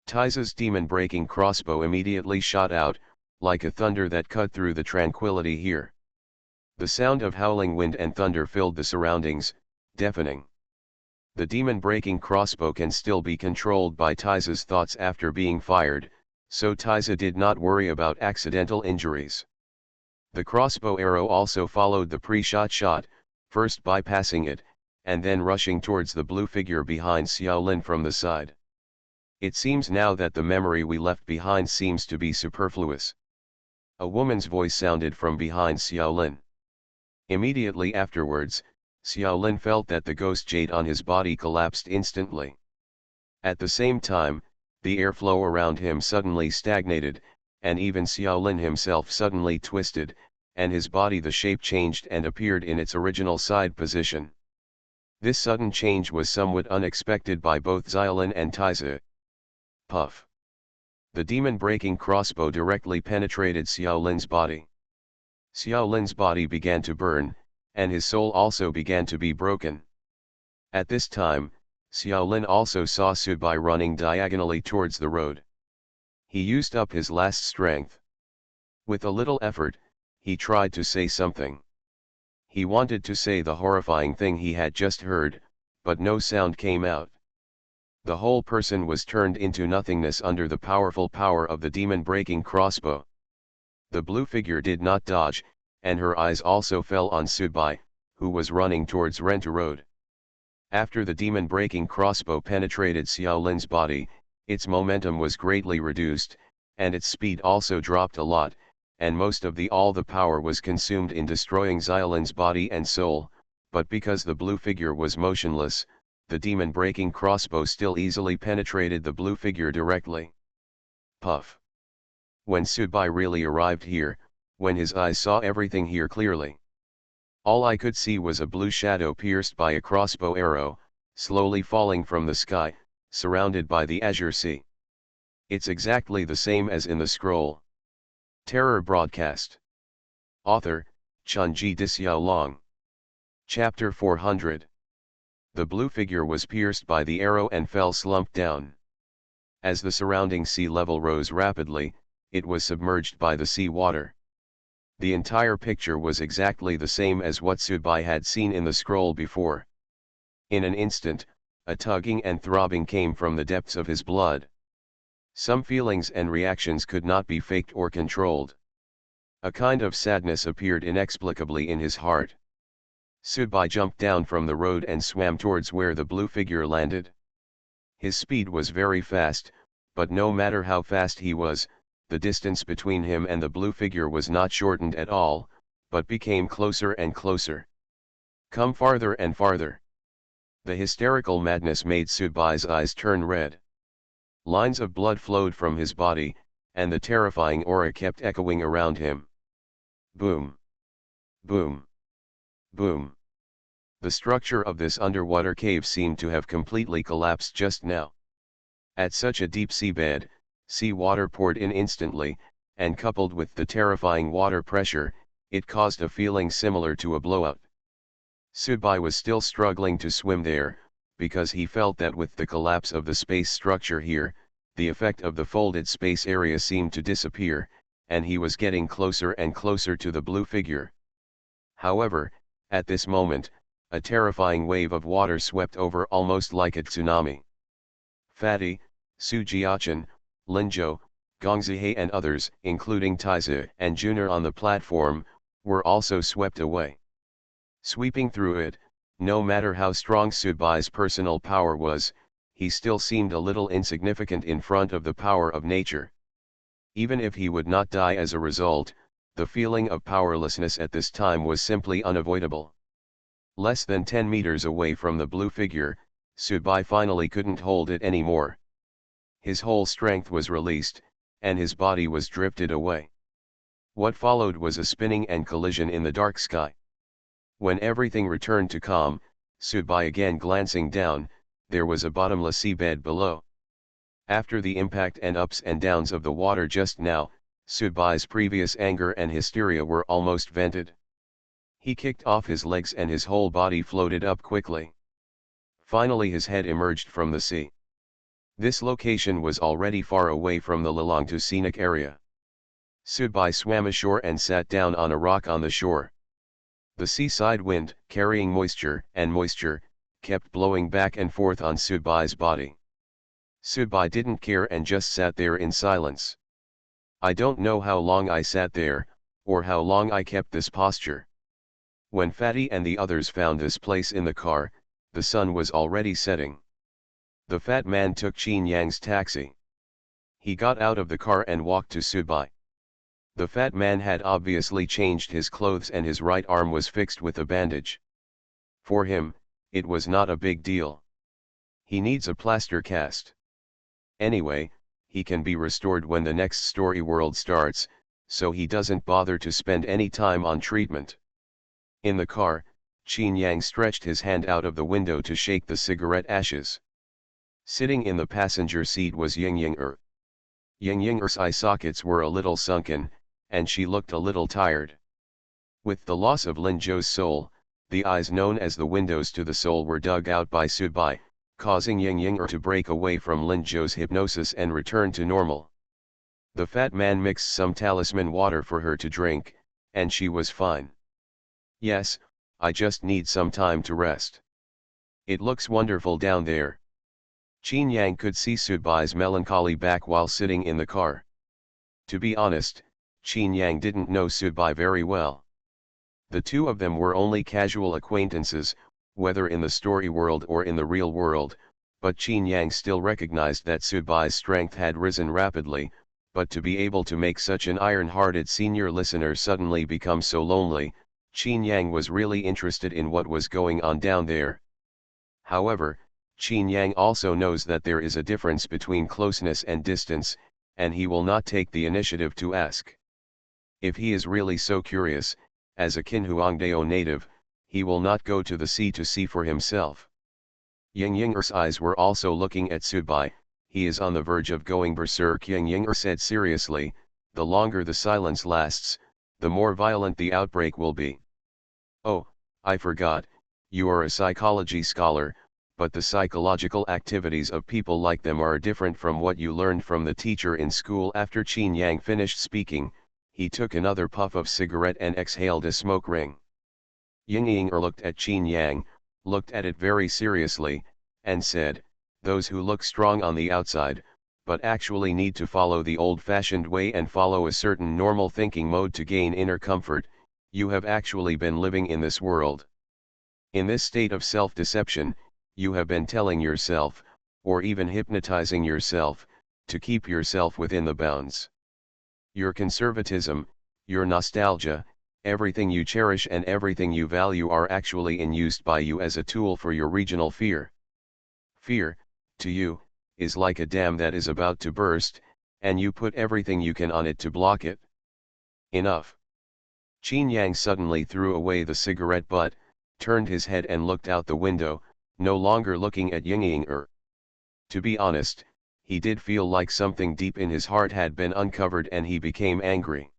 Taiza's demon-breaking crossbow immediately shot out, like a thunder that cut through the tranquility here. The sound of howling wind and thunder filled the surroundings, deafening. The demon-breaking crossbow can still be controlled by Taiza's thoughts after being fired, so Taiza did not worry about accidental injuries. The crossbow arrow also followed the pre-shot shot, first bypassing it, and then rushing towards the blue figure behind Xiaolin from the side. It seems now that the memory we left behind seems to be superfluous. A woman's voice sounded from behind Xiaolin. Immediately afterwards, Xiaolin felt that the ghost jade on his body collapsed instantly. At the same time, the airflow around him suddenly stagnated, and even Xiaolin himself suddenly twisted, and his body the shape changed and appeared in its original side position. This sudden change was somewhat unexpected by both Xiaolin and Taiza. Puff. The demon-breaking crossbow directly penetrated Xiaolin's body. Xiaolin's body began to burn, and his soul also began to be broken. At this time, Xiaolin also saw Sudbai running diagonally towards the road. He used up his last strength. With a little effort, he tried to say something. He wanted to say the horrifying thing he had just heard, but no sound came out. The whole person was turned into nothingness under the powerful power of the demon-breaking crossbow. The blue figure did not dodge, and her eyes also fell on Subai, who was running towards Renta Road. After the demon-breaking crossbow penetrated Xiaolin's body, its momentum was greatly reduced, and its speed also dropped a lot, and most of all the power was consumed in destroying Xiaolin's body and soul, but because the blue figure was motionless, the demon-breaking crossbow still easily penetrated the blue figure directly. Puff. When Subai really arrived here, when his eyes saw everything here clearly, all I could see was a blue shadow pierced by a crossbow arrow, slowly falling from the sky, surrounded by the azure sea. It's exactly the same as in the scroll. Terror Broadcast. Author, Chunji Dixiaolong. Chapter 400. The blue figure was pierced by the arrow and fell slumped down. As the surrounding sea level rose rapidly, it was submerged by the sea water. The entire picture was exactly the same as what Subai had seen in the scroll before. In an instant, a tugging and throbbing came from the depths of his blood. Some feelings and reactions could not be faked or controlled. A kind of sadness appeared inexplicably in his heart. Subai jumped down from the road and swam towards where the blue figure landed. His speed was very fast, but no matter how fast he was, the distance between him and the blue figure was not shortened at all, but became closer and closer. Come farther and farther. The hysterical madness made Subai's eyes turn red. Lines of blood flowed from his body, and the terrifying aura kept echoing around him. Boom! Boom! Boom! The structure of this underwater cave seemed to have completely collapsed just now. At such a deep seabed, sea water poured in instantly, and coupled with the terrifying water pressure, it caused a feeling similar to a blowout. Subai was still struggling to swim there, because he felt that with the collapse of the space structure here, the effect of the folded space area seemed to disappear, and he was getting closer and closer to the blue figure. However, at this moment, a terrifying wave of water swept over almost like a tsunami. Fatty, Su Jiaqin, Linzhou, Gongzihe and others, including Taizi and Juner on the platform, were also swept away. Sweeping through it, no matter how strong Subai's personal power was, he still seemed a little insignificant in front of the power of nature. Even if he would not die as a result, the feeling of powerlessness at this time was simply unavoidable. Less than 10 meters away from the blue figure, Subai finally couldn't hold it anymore. His whole strength was released, and his body was drifted away. What followed was a spinning and collision in the dark sky. When everything returned to calm, Subai again glancing down, there was a bottomless seabed below. After the impact and ups and downs of the water just now, Subai's previous anger and hysteria were almost vented. He kicked off his legs and his whole body floated up quickly. Finally his head emerged from the sea. This location was already far away from the Lilongtu scenic area. Subai swam ashore and sat down on a rock on the shore. The seaside wind, carrying moisture, kept blowing back and forth on Subai's body. Subai didn't care and just sat there in silence. I don't know how long I sat there, or how long I kept this posture. When Fatty and the others found this place in the car, the sun was already setting. The fat man took Qin Yang's taxi. He got out of the car and walked to Subai. The fat man had obviously changed his clothes and his right arm was fixed with a bandage. For him, it was not a big deal. He needs a plaster cast. Anyway, he can be restored when the next story world starts, so he doesn't bother to spend any time on treatment. In the car, Qin Yang stretched his hand out of the window to shake the cigarette ashes. Sitting in the passenger seat was Ying-Ying-Er. Ying-Ying-Er's eye sockets were a little sunken, and she looked a little tired. With the loss of Lin Zhou's soul, the eyes known as the windows to the soul were dug out by Subai, causing Ying-Ying-Er to break away from Lin Zhou's hypnosis and return to normal. The fat man mixed some talisman water for her to drink, and she was fine. Yes, I just need some time to rest. It looks wonderful down there. Qin Yang could see Sudbai's melancholy back while sitting in the car. To be honest, Qin Yang didn't know Sudbai very well. The two of them were only casual acquaintances, whether in the story world or in the real world, but Qin Yang still recognized that Sudbai's strength had risen rapidly, but to be able to make such an iron-hearted senior listener suddenly become so lonely, Qin Yang was really interested in what was going on down there. However, Qin Yang also knows that there is a difference between closeness and distance, and he will not take the initiative to ask. If he is really so curious, as a Qinhuangdao native, he will not go to the sea to see for himself. Yang Ying'er's eyes were also looking at Sudbai. He is on the verge of going berserk, Yang Ying'er said seriously. The longer the silence lasts, the more violent the outbreak will be. Oh, I forgot, you are a psychology scholar, but the psychological activities of people like them are different from what you learned from the teacher in school. After Qin Yang finished speaking, he took another puff of cigarette and exhaled a smoke ring. Yang Ying'er looked at Qin Yang, looked at it very seriously, and said, those who look strong on the outside, but actually need to follow the old-fashioned way and follow a certain normal thinking mode to gain inner comfort, you have actually been living in this world. In this state of self-deception, you have been telling yourself, or even hypnotizing yourself, to keep yourself within the bounds. Your conservatism, your nostalgia, everything you cherish and everything you value are actually used by you as a tool for your regional fear. Fear, to you, is like a dam that is about to burst, and you put everything you can on it to block it. Enough. Qin Yang suddenly threw away the cigarette butt, turned his head and looked out the window, no longer looking at Yang Ying'er. To be honest, he did feel like something deep in his heart had been uncovered and he became angry.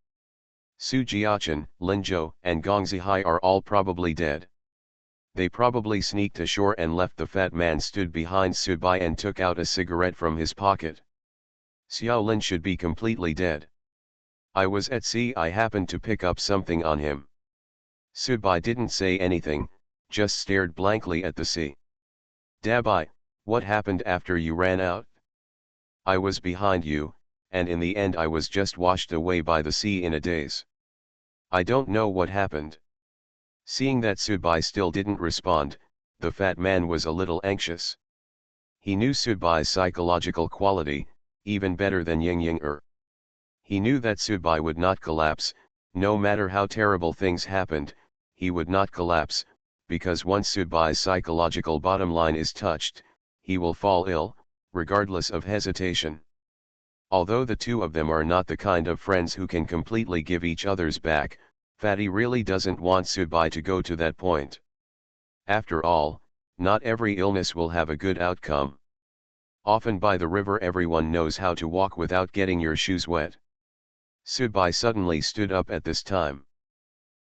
Su Jiachen, Lin Zhou, and Gong Zihai are all probably dead. They probably sneaked ashore and left. The fat man stood behind Sudbai and took out a cigarette from his pocket. Xiao Lin should be completely dead. I was at sea. I happened to pick up something on him. Sudbai didn't say anything, just stared blankly at the sea. Dabai, what happened after you ran out? I was behind you, and in the end I was just washed away by the sea in a daze. I don't know what happened. Seeing that Sudbai still didn't respond, the fat man was a little anxious. He knew Sudbai's psychological quality, even better than Yang Ying'er. He knew that Sudbai would not collapse, no matter how terrible things happened, he would not collapse, because once Sudbai's psychological bottom line is touched, he will fall ill, regardless of hesitation. Although the two of them are not the kind of friends who can completely give each other's back, Fatty really doesn't want Sudbai to go to that point. After all, not every illness will have a good outcome. Often by the river everyone knows how to walk without getting your shoes wet. Sudbai suddenly stood up at this time.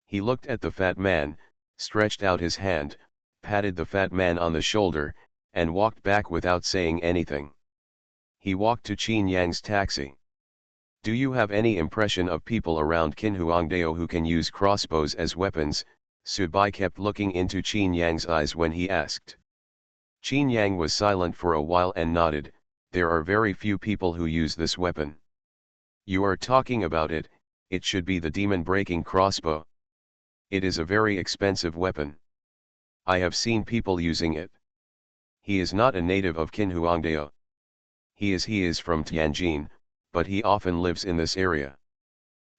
He looked at the fat man, stretched out his hand, patted the fat man on the shoulder, and walked back without saying anything. He walked to Qin Yang's taxi. Do you have any impression of people around Qinhuangdao who can use crossbows as weapons? Sudbai kept looking into Qin Yang's eyes when he asked. Qin Yang was silent for a while and nodded. There are very few people who use this weapon. You are talking about it, it should be the demon-breaking crossbow. It is a very expensive weapon. I have seen people using it. He is not a native of Qinhuangdao. He is from Tianjin, but he often lives in this area.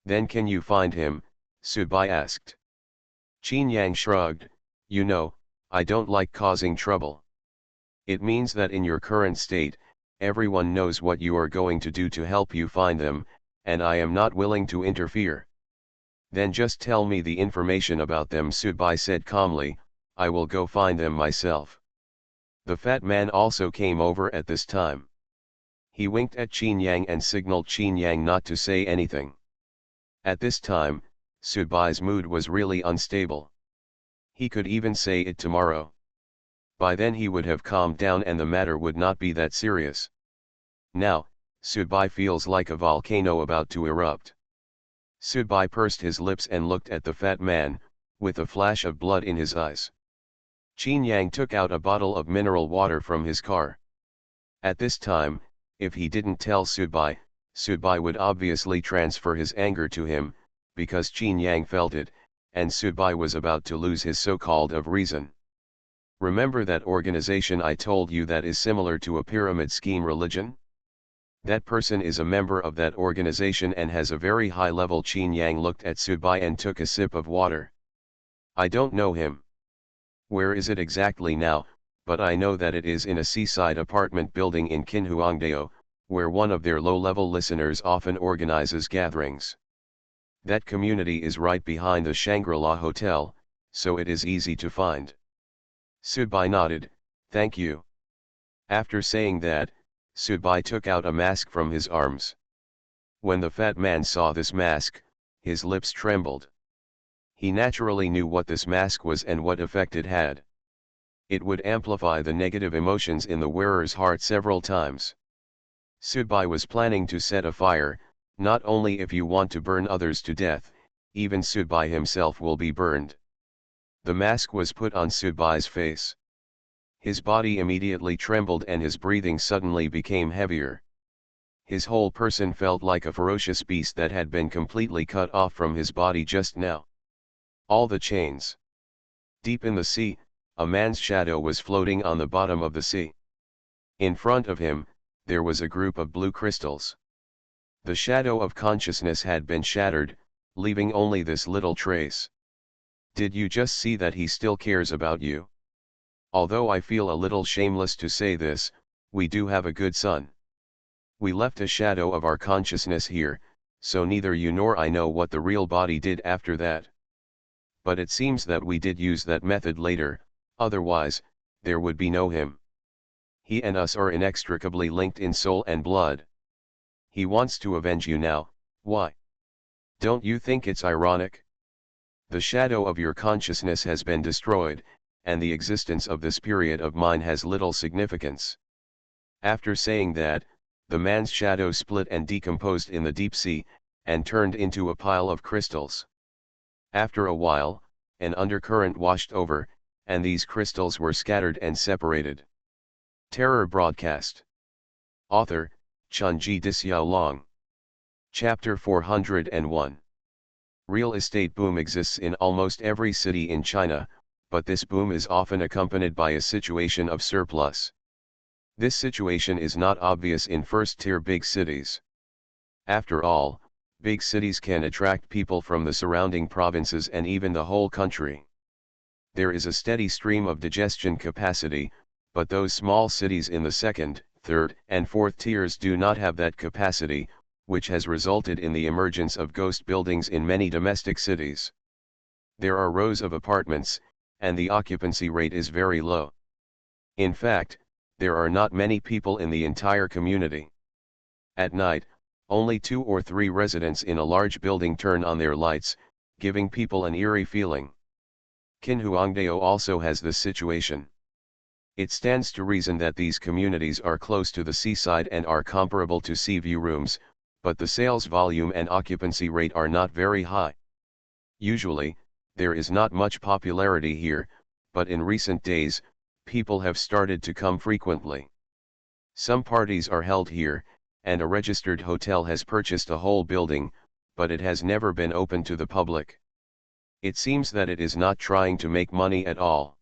Then can you find him? Sudbai asked. Qin Yang shrugged. You know, I don't like causing trouble. It means that in your current state, everyone knows what you are going to do to help you find them, and I am not willing to interfere. Then just tell me the information about them, Sudbai said calmly. I will go find them myself. The fat man also came over at this time. He winked at Qin Yang and signaled Qin Yang not to say anything. At this time, Sudbai's mood was really unstable. He could even say it tomorrow. By then he would have calmed down and the matter would not be that serious. Now, Subai feels like a volcano about to erupt. Subai pursed his lips and looked at the fat man, with a flash of blood in his eyes. Qin Yang took out a bottle of mineral water from his car. At this time, if he didn't tell Subai, Subai would obviously transfer his anger to him, because Qin Yang felt it, and Subai was about to lose his so-called of reason. Remember that organization I told you that is similar to a pyramid scheme religion? That person is a member of that organization and has a very high level. Qin Yang looked at Subai and took a sip of water. I don't know him. Where is it exactly now, but I know that it is in a seaside apartment building in Qinhuangdao, where one of their low-level listeners often organizes gatherings. That community is right behind the Shangri-La Hotel, so it is easy to find. Subai nodded, thank you. After saying that, Subai took out a mask from his arms. When the fat man saw this mask, his lips trembled. He naturally knew what this mask was and what effect it had. It would amplify the negative emotions in the wearer's heart several times. Subai was planning to set a fire. Not only if you want to burn others to death, even Subai himself will be burned. The mask was put on Subai's face. His body immediately trembled and his breathing suddenly became heavier. His whole person felt like a ferocious beast that had been completely cut off from his body just now. All the chains. Deep in the sea, a man's shadow was floating on the bottom of the sea. In front of him, there was a group of blue crystals. The shadow of consciousness had been shattered, leaving only this little trace. Did you just see that he still cares about you? Although I feel a little shameless to say this, we do have a good son. We left a shadow of our consciousness here, so neither you nor I know what the real body did after that. But it seems that we did use that method later, otherwise, there would be no him. He and us are inextricably linked in soul and blood. He wants to avenge you now. Why? Don't you think it's ironic? The shadow of your consciousness has been destroyed, and the existence of this period of mine has little significance. After saying that, the man's shadow split and decomposed in the deep sea, and turned into a pile of crystals. After a while, an undercurrent washed over, and these crystals were scattered and separated. Terror Broadcast. Author, Chunji Dixiaolong. Chapter 401. Real estate boom exists in almost every city in China, but this boom is often accompanied by a situation of surplus. This situation is not obvious in first-tier big cities. After all, big cities can attract people from the surrounding provinces and even the whole country. There is a steady stream of digestion capacity, but those small cities in the second, third, and fourth tiers do not have that capacity, which has resulted in the emergence of ghost buildings in many domestic cities. There are rows of apartments, and the occupancy rate is very low. In fact, there are not many people in the entire community. At night, only 2 or 3 residents in a large building turn on their lights, giving people an eerie feeling. Qinhuangdao also has this situation. It stands to reason that these communities are close to the seaside and are comparable to sea view rooms, but the sales volume and occupancy rate are not very high. Usually, there is not much popularity here, but in recent days, people have started to come frequently. Some parties are held here, and a registered hotel has purchased a whole building, but it has never been open to the public. It seems that it is not trying to make money at all.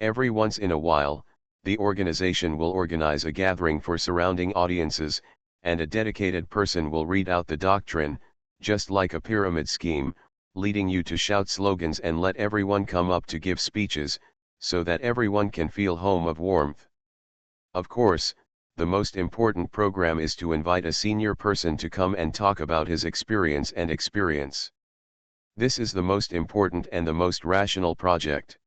Every once in a while, the organization will organize a gathering for surrounding audiences, and a dedicated person will read out the doctrine, just like a pyramid scheme, leading you to shout slogans and let everyone come up to give speeches, so that everyone can feel home of warmth. Of course, the most important program is to invite a senior person to come and talk about his experience. This is the most important and the most rational project.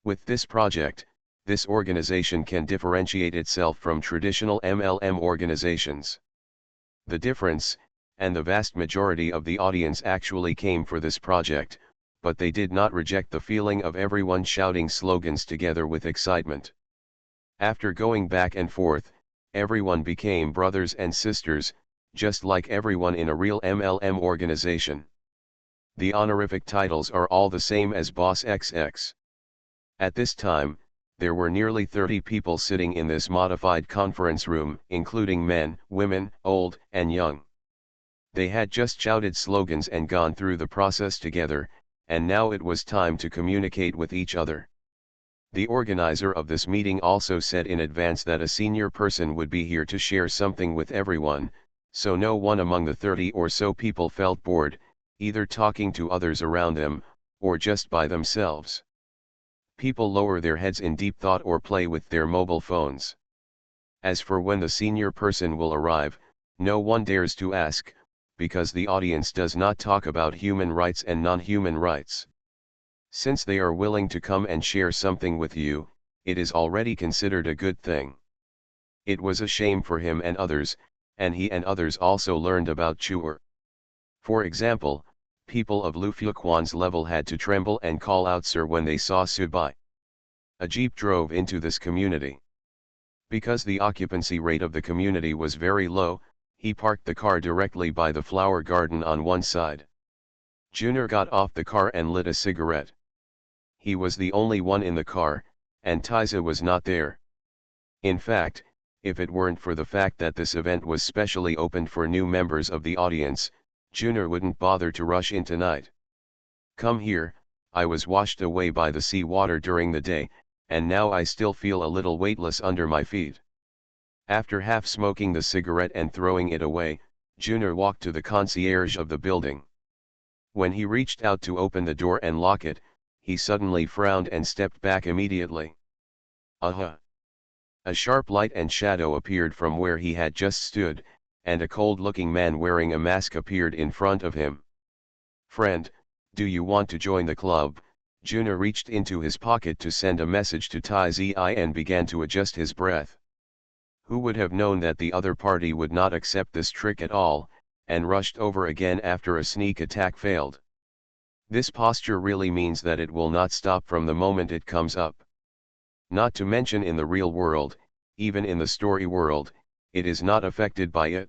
With this project, this organization can differentiate itself from traditional MLM organizations. The difference, and the vast majority of the audience actually came for this project, but they did not reject the feeling of everyone shouting slogans together with excitement. After going back and forth, everyone became brothers and sisters, just like everyone in a real MLM organization. The honorific titles are all the same as Boss XX. At this time, there were nearly 30 people sitting in this modified conference room, including men, women, old, and young. They had just shouted slogans and gone through the process together, and now it was time to communicate with each other. The organizer of this meeting also said in advance that a senior person would be here to share something with everyone, so no one among the 30 or so people felt bored, either talking to others around them, or just by themselves. People lower their heads in deep thought or play with their mobile phones. As for when the senior person will arrive, no one dares to ask, because the audience does not talk about human rights and non-human rights. Since they are willing to come and share something with you, it is already considered a good thing. It was a shame for him and others, and he and others also learned about Chuer. For example, people of Lu Fuquan's level had to tremble and call out sir when they saw Subai. A jeep drove into this community. Because the occupancy rate of the community was very low, he parked the car directly by the flower garden on one side. Junior got off the car and lit a cigarette. He was the only one in the car, and Tiza was not there. In fact, if it weren't for the fact that this event was specially opened for new members of the audience, Junior wouldn't bother to rush in tonight. Come here, I was washed away by the sea water during the day, and now I still feel a little weightless under my feet. After half smoking the cigarette and throwing it away, Junior walked to the concierge of the building. When he reached out to open the door and lock it, he suddenly frowned and stepped back immediately. Aha! A sharp light and shadow appeared from where he had just stood, and a cold-looking man wearing a mask appeared in front of him. Friend, do you want to join the club? Junior reached into his pocket to send a message to Tai Zi and began to adjust his breath. Who would have known that the other party would not accept this trick at all, and rushed over again after a sneak attack failed. This posture really means that it will not stop from the moment it comes up. Not to mention in the real world, even in the story world, it is not affected by it.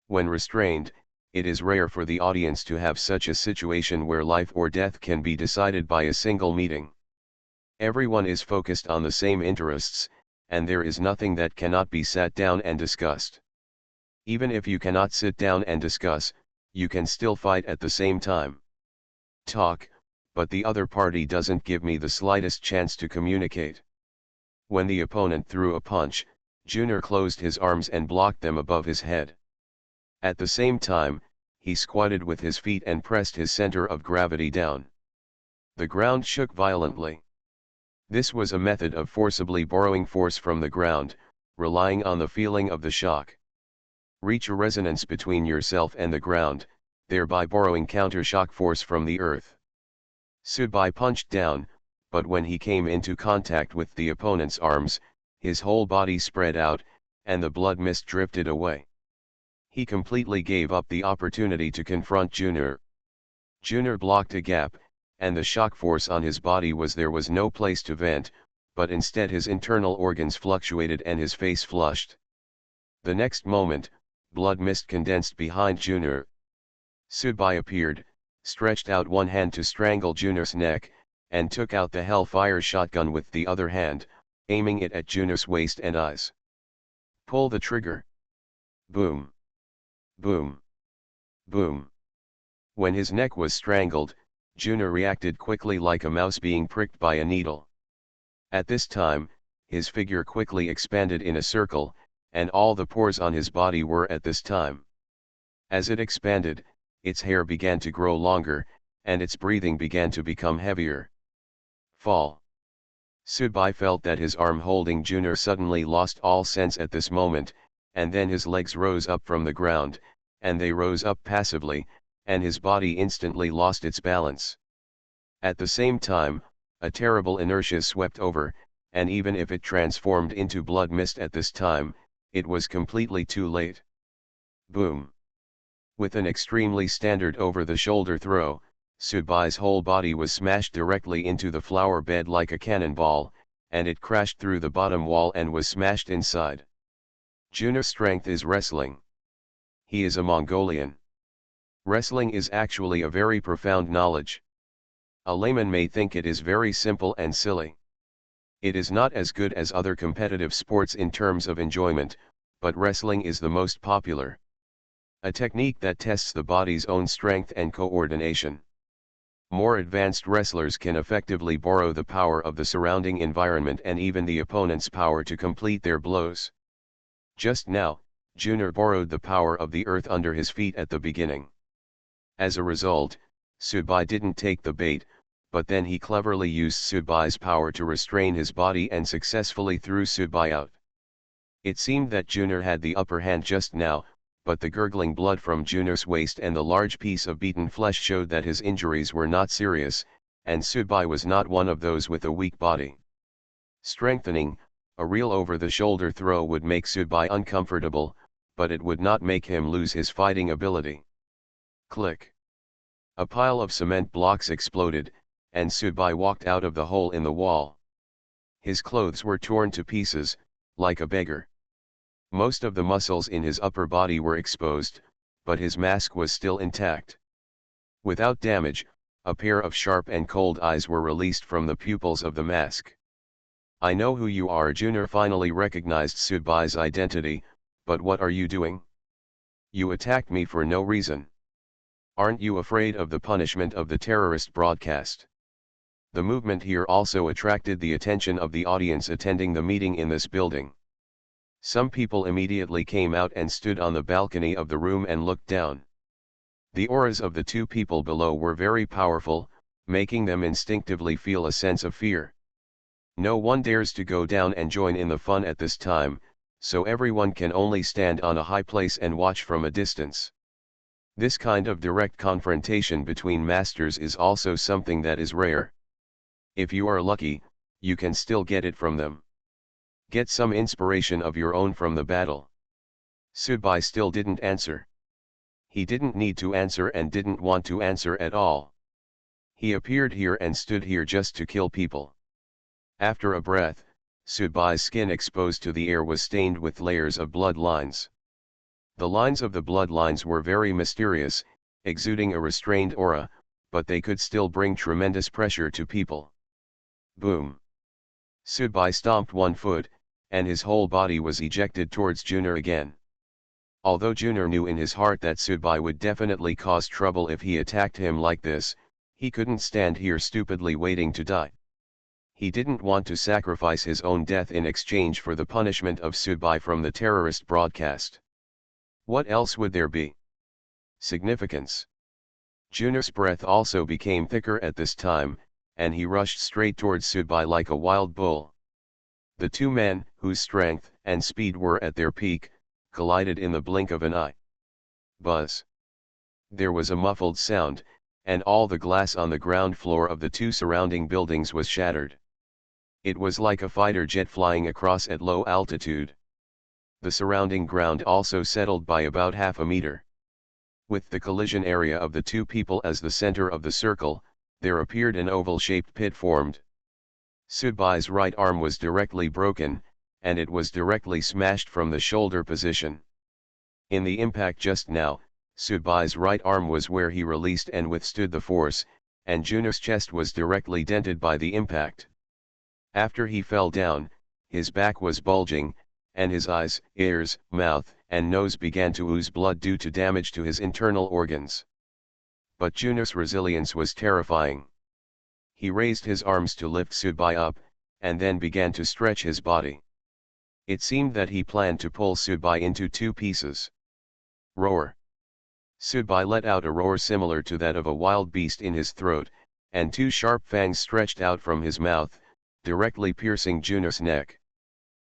When restrained, it is rare for the audience to have such a situation where life or death can be decided by a single meeting. Everyone is focused on the same interests, and there is nothing that cannot be sat down and discussed. Even if you cannot sit down and discuss, you can still fight at the same time. Talk, but the other party doesn't give me the slightest chance to communicate. When the opponent threw a punch, Junior closed his arms and blocked them above his head. At the same time, he squatted with his feet and pressed his center of gravity down. The ground shook violently. This was a method of forcibly borrowing force from the ground, relying on the feeling of the shock. Reach a resonance between yourself and the ground, thereby borrowing counter-shock force from the earth. Subai punched down, but when he came into contact with the opponent's arms, his whole body spread out, and the blood mist drifted away. He completely gave up the opportunity to confront Junior. Junior blocked a gap, and the shock force on his body there was no place to vent, but instead his internal organs fluctuated and his face flushed. The next moment, blood mist condensed behind Junior. Subai appeared, stretched out one hand to strangle Junior's neck, and took out the Hellfire shotgun with the other hand, aiming it at Junior's waist and eyes. Pull the trigger. Boom. Boom. Boom. When his neck was strangled, Junior reacted quickly like a mouse being pricked by a needle. At this time, his figure quickly expanded in a circle, and all the pores on his body were at this time. As it expanded, its hair began to grow longer, and its breathing began to become heavier. Fall. Subai felt that his arm holding Junior suddenly lost all sense at this moment, and then his legs rose up from the ground, and they rose up passively, and his body instantly lost its balance. At the same time, a terrible inertia swept over, and even if it transformed into blood mist at this time, it was completely too late. Boom. With an extremely standard over-the-shoulder throw, Subai's whole body was smashed directly into the flower bed like a cannonball, and it crashed through the bottom wall and was smashed inside. Junur's strength is wrestling. He is a Mongolian. Wrestling is actually a very profound knowledge. A layman may think it is very simple and silly. It is not as good as other competitive sports in terms of enjoyment, but wrestling is the most popular. A technique that tests the body's own strength and coordination. More advanced wrestlers can effectively borrow the power of the surrounding environment and even the opponent's power to complete their blows. Just now, Junur borrowed the power of the earth under his feet at the beginning. As a result, Subai didn't take the bait, but then he cleverly used Subai's power to restrain his body and successfully threw Subai out. It seemed that Junur had the upper hand just now, but the gurgling blood from Junur's waist and the large piece of beaten flesh showed that his injuries were not serious, and Subai was not one of those with a weak body. Strengthening, a real over-the-shoulder throw would make Subai uncomfortable, but it would not make him lose his fighting ability. Click. A pile of cement blocks exploded, and Subai walked out of the hole in the wall. His clothes were torn to pieces, like a beggar. Most of the muscles in his upper body were exposed, but his mask was still intact. Without damage, a pair of sharp and cold eyes were released from the pupils of the mask. "I know who you are." Junur finally recognized Subai's identity, "but what are you doing? You attacked me for no reason. Aren't you afraid of the punishment of the terrorist broadcast?" The movement here also attracted the attention of the audience attending the meeting in this building. Some people immediately came out and stood on the balcony of the room and looked down. The auras of the two people below were very powerful, making them instinctively feel a sense of fear. No one dares to go down and join in the fun at this time, so everyone can only stand on a high place and watch from a distance. This kind of direct confrontation between masters is also something that is rare. If you are lucky, you can still get it from them. Get some inspiration of your own from the battle. Subai still didn't answer. He didn't need to answer and didn't want to answer at all. He appeared here and stood here just to kill people. After a breath, Subai's skin exposed to the air was stained with layers of blood lines. The lines of the blood lines were very mysterious, exuding a restrained aura, but they could still bring tremendous pressure to people. Boom! Subai stomped one foot, and his whole body was ejected towards Junur again. Although Junur knew in his heart that Subai would definitely cause trouble if he attacked him like this, he couldn't stand here stupidly waiting to die. He didn't want to sacrifice his own death in exchange for the punishment of Subai from the terrorist broadcast. What else would there be? Significance. Junur's breath also became thicker at this time, and he rushed straight towards Subai like a wild bull. The two men, whose strength and speed were at their peak, collided in the blink of an eye. Buzz. There was a muffled sound, and all the glass on the ground floor of the two surrounding buildings was shattered. It was like a fighter jet flying across at low altitude. The surrounding ground also settled by about half a meter. With the collision area of the two people as the center of the circle, there appeared an oval-shaped pit formed. Subai's right arm was directly broken, and it was directly smashed from the shoulder position. In the impact just now, Subai's right arm was where he released and withstood the force, and Junur's chest was directly dented by the impact. After he fell down, his back was bulging, and his eyes, ears, mouth, and nose began to ooze blood due to damage to his internal organs. But Junur's resilience was terrifying. He raised his arms to lift Subai up, and then began to stretch his body. It seemed that he planned to pull Subai into two pieces. Roar! Subai let out a roar similar to that of a wild beast in his throat, and two sharp fangs stretched out from his mouth, directly piercing Junur's neck.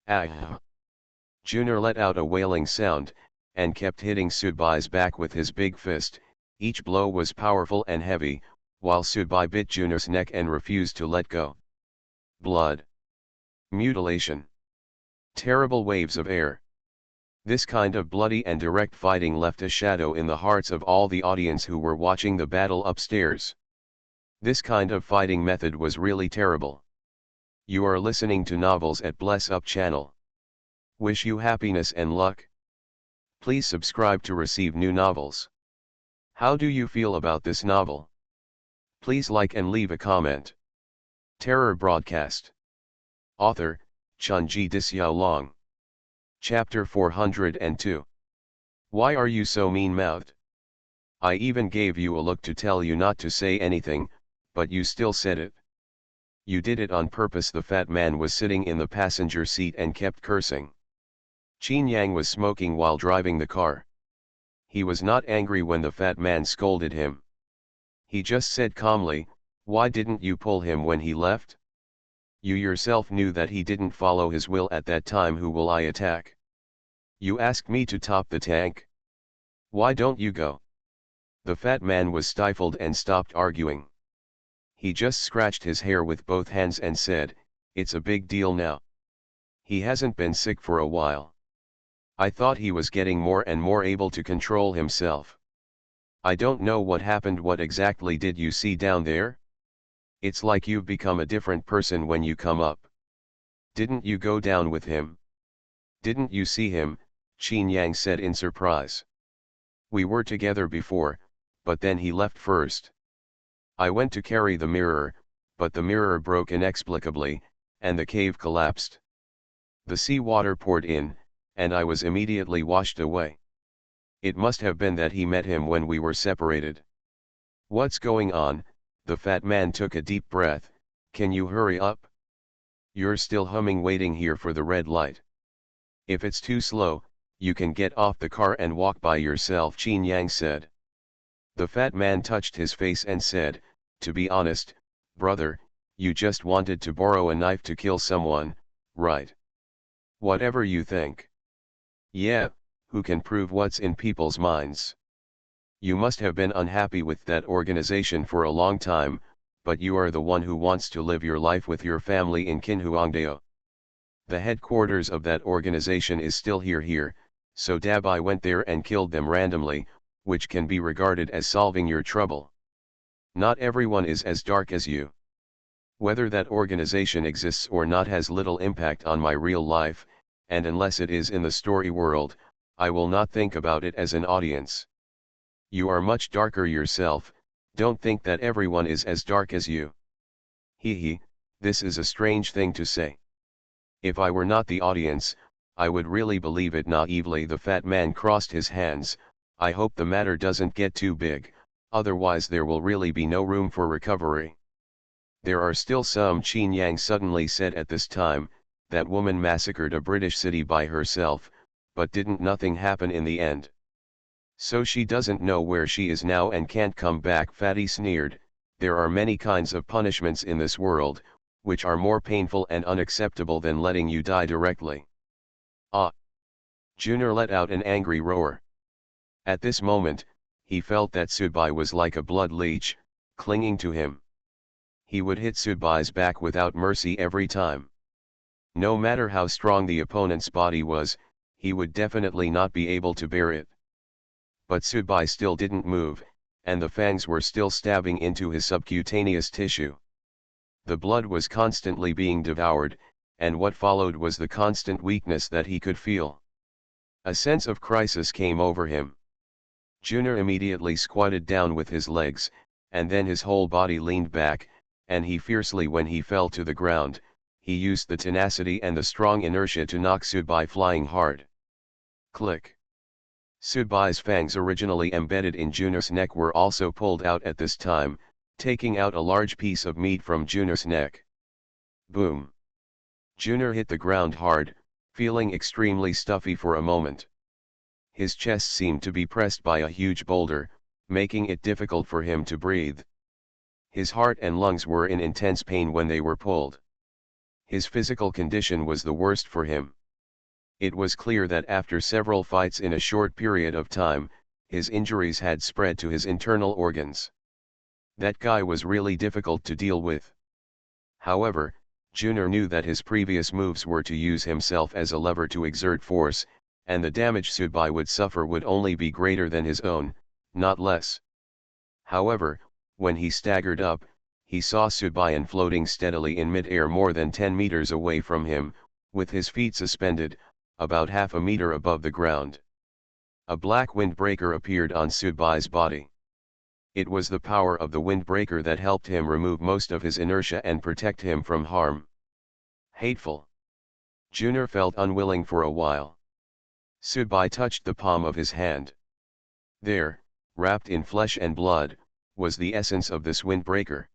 Ah! Junur let out a wailing sound, and kept hitting Subai's back with his big fist. Each blow was powerful and heavy, while Subai bit Junur's neck and refused to let go. Blood. Mutilation. Terrible waves of air. This kind of bloody and direct fighting left a shadow in the hearts of all the audience who were watching the battle upstairs. This kind of fighting method was really terrible. You are listening to Novels at Bless Up channel. Wish you happiness and luck. Please subscribe to receive new novels. How do you feel about this novel? Please like and leave a comment. Terror Broadcast. Author, Chunji Disyao. Chapter 402. Why are you so mean-mouthed? I even gave you a look to tell you not to say anything, but you still said it. You did it on purpose. The fat man was sitting in the passenger seat and kept cursing. Qin Yang was smoking while driving the car. He was not angry when the fat man scolded him. He just said calmly, "Why didn't you pull him when he left? You yourself knew that he didn't follow his will at that time. Who will I attack? You asked me to top the tank. Why don't you go?" The fat man was stifled and stopped arguing. He just scratched his hair with both hands and said, "It's a big deal now. He hasn't been sick for a while. I thought he was getting more and more able to control himself. I don't know what happened. What exactly did you see down there? It's like you've become a different person when you come up. Didn't you go down with him? Didn't you see him?" Qin Yang said in surprise. "We were together before, but then he left first. I went to carry the mirror, but the mirror broke inexplicably, and the cave collapsed. The sea water poured in, and I was immediately washed away. It must have been that he met him when we were separated." "What's going on?" The fat man took a deep breath. "Can you hurry up? You're still humming waiting here for the red light. If it's too slow, you can get off the car and walk by yourself," Qin Yang said. The fat man touched his face and said, "To be honest, brother, you just wanted to borrow a knife to kill someone, right? Whatever you think. Yeah, who can prove what's in people's minds? You must have been unhappy with that organization for a long time, but you are the one who wants to live your life with your family in Qinhuangdao. The headquarters of that organization is still here, so Dabai went there and killed them randomly, which can be regarded as solving your trouble. Not everyone is as dark as you. Whether that organization exists or not has little impact on my real life, and unless it is in the story world, I will not think about it as an audience. You are much darker yourself. Don't think that everyone is as dark as you." He, this is a strange thing to say. If I were not the audience, I would really believe it naively. The fat man crossed his hands. "I hope the matter doesn't get too big, otherwise there will really be no room for recovery." "There are still some," Qin Yang suddenly said at this time. "That woman massacred a British city by herself, but didn't nothing happen in the end? So she doesn't know where she is now and can't come back." Fatty sneered. "There are many kinds of punishments in this world, which are more painful and unacceptable than letting you die directly." "Ah!" Junior let out an angry roar. At this moment, he felt that Subai was like a blood leech, clinging to him. He would hit Subai's back without mercy every time. No matter how strong the opponent's body was, he would definitely not be able to bear it. But Subai still didn't move, and the fangs were still stabbing into his subcutaneous tissue. The blood was constantly being devoured, and what followed was the constant weakness that he could feel. A sense of crisis came over him. Junior immediately squatted down with his legs, and then his whole body leaned back, and he fiercely, when he fell to the ground, he used the tenacity and the strong inertia to knock Subai flying hard. Click. Subai's fangs, originally embedded in Junior's neck, were also pulled out at this time, taking out a large piece of meat from Junior's neck. Boom. Junior hit the ground hard, feeling extremely stuffy for a moment. His chest seemed to be pressed by a huge boulder, making it difficult for him to breathe. His heart and lungs were in intense pain when they were pulled. His physical condition was the worst for him. It was clear that after several fights in a short period of time, his injuries had spread to his internal organs. That guy was really difficult to deal with. However, Junior knew that his previous moves were to use himself as a lever to exert force, and the damage Subai would suffer would only be greater than his own, not less. However, when he staggered up, he saw Subai floating steadily in mid-air more than 10 meters away from him, with his feet suspended, about half a meter above the ground. A black windbreaker appeared on Subai's body. It was the power of the windbreaker that helped him remove most of his inertia and protect him from harm. Hateful. Junior felt unwilling for a while. Subai touched the palm of his hand. There, wrapped in flesh and blood, was the essence of this windbreaker.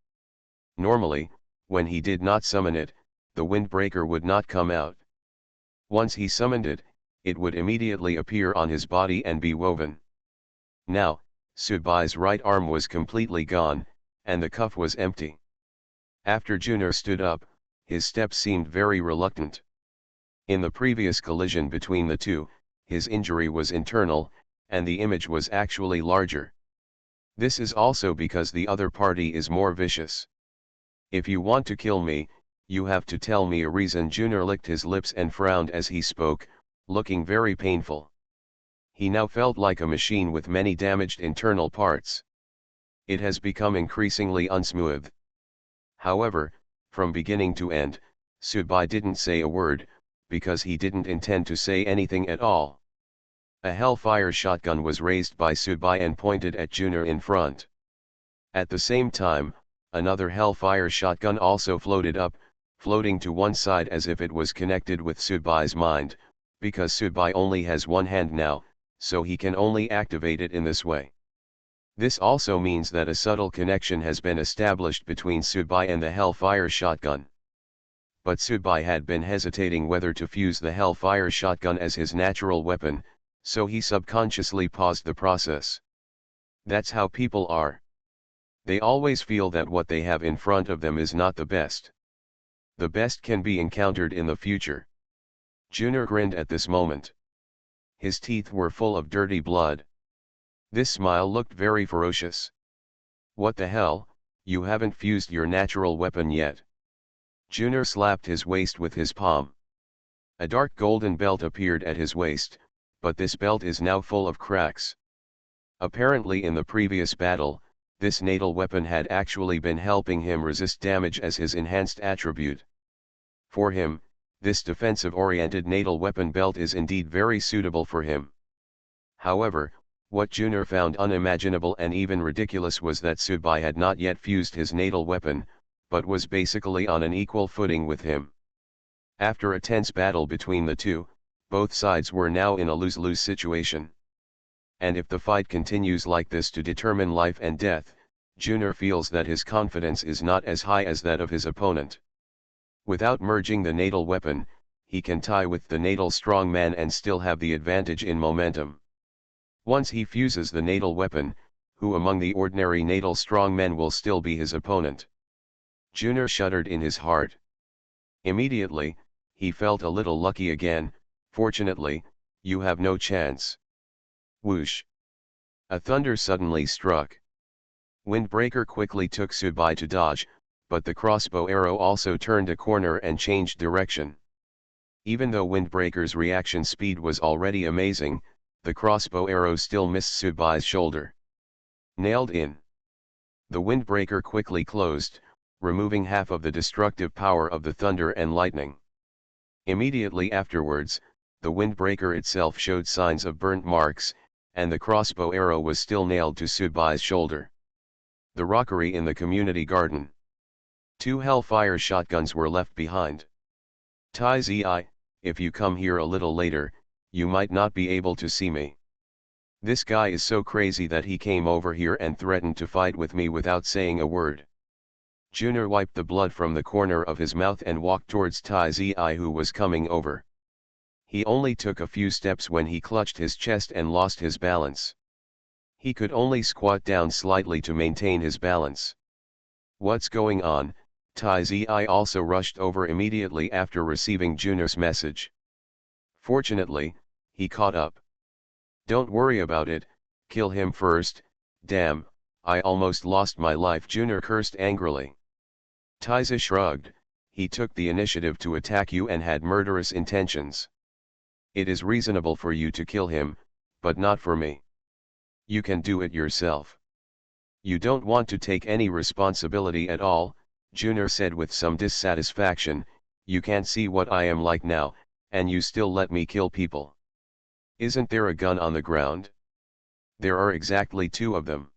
Normally, when he did not summon it, the windbreaker would not come out. Once he summoned it, it would immediately appear on his body and be woven. Now, Subai's right arm was completely gone, and the cuff was empty. After Junior stood up, his steps seemed very reluctant. In the previous collision between the two, his injury was internal, and the image was actually larger. This is also because the other party is more vicious. If you want to kill me, you have to tell me a reason. Junior licked his lips and frowned as he spoke, looking very painful. He now felt like a machine with many damaged internal parts. It has become increasingly unsmooth. However, from beginning to end, Subai didn't say a word, because he didn't intend to say anything at all. A Hellfire shotgun was raised by Subai and pointed at Junior in front. At the same time, another Hellfire shotgun also floated up, floating to one side as if it was connected with Subai's mind, because Subai only has one hand now, so he can only activate it in this way. This also means that a subtle connection has been established between Subai and the Hellfire shotgun. But Subai had been hesitating whether to fuse the Hellfire shotgun as his natural weapon, so he subconsciously paused the process. That's how people are. They always feel that what they have in front of them is not the best. The best can be encountered in the future. Junior grinned at this moment. His teeth were full of dirty blood. This smile looked very ferocious. What the hell, you haven't fused your natural weapon yet. Junior slapped his waist with his palm. A dark golden belt appeared at his waist, but this belt is now full of cracks. Apparently in the previous battle, this natal weapon had actually been helping him resist damage as his enhanced attribute. For him, this defensive-oriented natal weapon belt is indeed very suitable for him. However, what Junior found unimaginable and even ridiculous was that Subai had not yet fused his natal weapon, but was basically on an equal footing with him. After a tense battle between the two, both sides were now in a lose-lose situation. And if the fight continues like this to determine life and death, Junior feels that his confidence is not as high as that of his opponent. Without merging the natal weapon, he can tie with the natal strongman and still have the advantage in momentum. Once he fuses the natal weapon, who among the ordinary natal strongmen will still be his opponent? Junior shuddered in his heart. Immediately, he felt a little lucky again. Fortunately, you have no chance. Whoosh! A thunder suddenly struck. Windbreaker quickly took Subai to dodge, but the crossbow arrow also turned a corner and changed direction. Even though Windbreaker's reaction speed was already amazing, the crossbow arrow still missed Subai's shoulder. Nailed in. The Windbreaker quickly closed, removing half of the destructive power of the thunder and lightning. Immediately afterwards, the Windbreaker itself showed signs of burnt marks, and the crossbow arrow was still nailed to Subai's shoulder. The rockery in the community garden. 2 Hellfire shotguns were left behind. Tai Zi, if you come here a little later, you might not be able to see me. This guy is so crazy that he came over here and threatened to fight with me without saying a word. Junior wiped the blood from the corner of his mouth and walked towards Tai Zi, who was coming over. He only took a few steps when he clutched his chest and lost his balance. He could only squat down slightly to maintain his balance. What's going on? Tai Zi also rushed over immediately after receiving Junior's message. Fortunately, he caught up. Don't worry about it, kill him first. Damn, I almost lost my life, Junior cursed angrily. Tai Zi shrugged. He took the initiative to attack you and had murderous intentions. It is reasonable for you to kill him, but not for me. You can do it yourself. You don't want to take any responsibility at all, Junior said with some dissatisfaction. You can't see what I am like now, and you still let me kill people. Isn't there a gun on the ground? There are exactly 2 of them.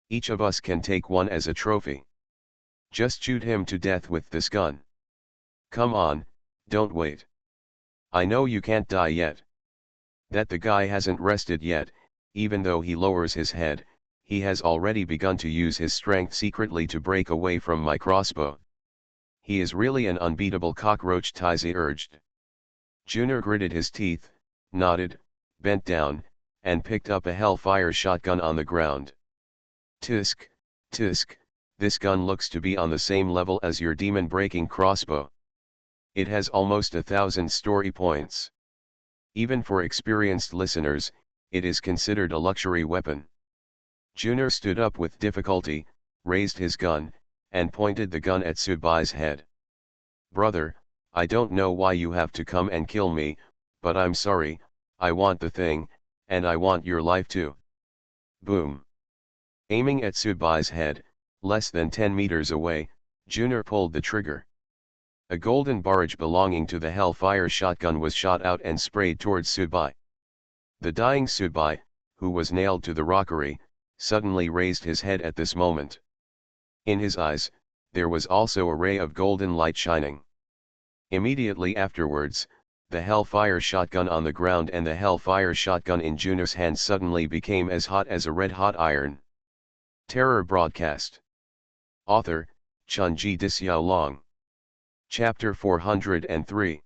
Each of us can take one as a trophy. Just shoot him to death with this gun. Come on, don't wait. I know you can't die yet. That the guy hasn't rested yet, even though he lowers his head, he has already begun to use his strength secretly to break away from my crossbow. He is really an unbeatable cockroach, Taizi urged. Junior gritted his teeth, nodded, bent down, and picked up a Hellfire shotgun on the ground. Tisk, tisk, this gun looks to be on the same level as your demon-breaking crossbow. It has almost 1,000 story points. Even for experienced listeners, it is considered a luxury weapon. Junior stood up with difficulty, raised his gun, and pointed the gun at Sudbai's head. Brother, I don't know why you have to come and kill me, but I'm sorry, I want the thing, and I want your life too. Boom. Aiming at Sudbai's head, less than 10 meters away, Junior pulled the trigger. A golden barrage belonging to the Hellfire shotgun was shot out and sprayed towards Sudbai. The dying Sudbai, who was nailed to the rockery, suddenly raised his head at this moment. In his eyes, there was also a ray of golden light shining. Immediately afterwards, the Hellfire shotgun on the ground and the Hellfire shotgun in Junior's hand suddenly became as hot as a red-hot iron. Terror Broadcast. Author, Chunji Dixiaolong. Chapter 403.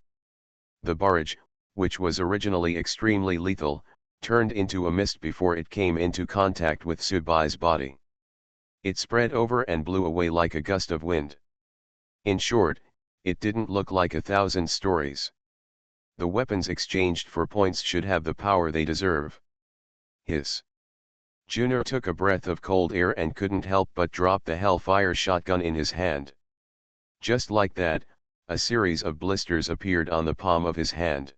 The barrage, which was originally extremely lethal, turned into a mist before it came into contact with Sudbai's body. It spread over and blew away like a gust of wind. In short, it didn't look like 1,000 stories. The weapons exchanged for points should have the power they deserve. Hiss. Junior took a breath of cold air and couldn't help but drop the Hellfire shotgun in his hand. Just like that, a series of blisters appeared on the palm of his hand.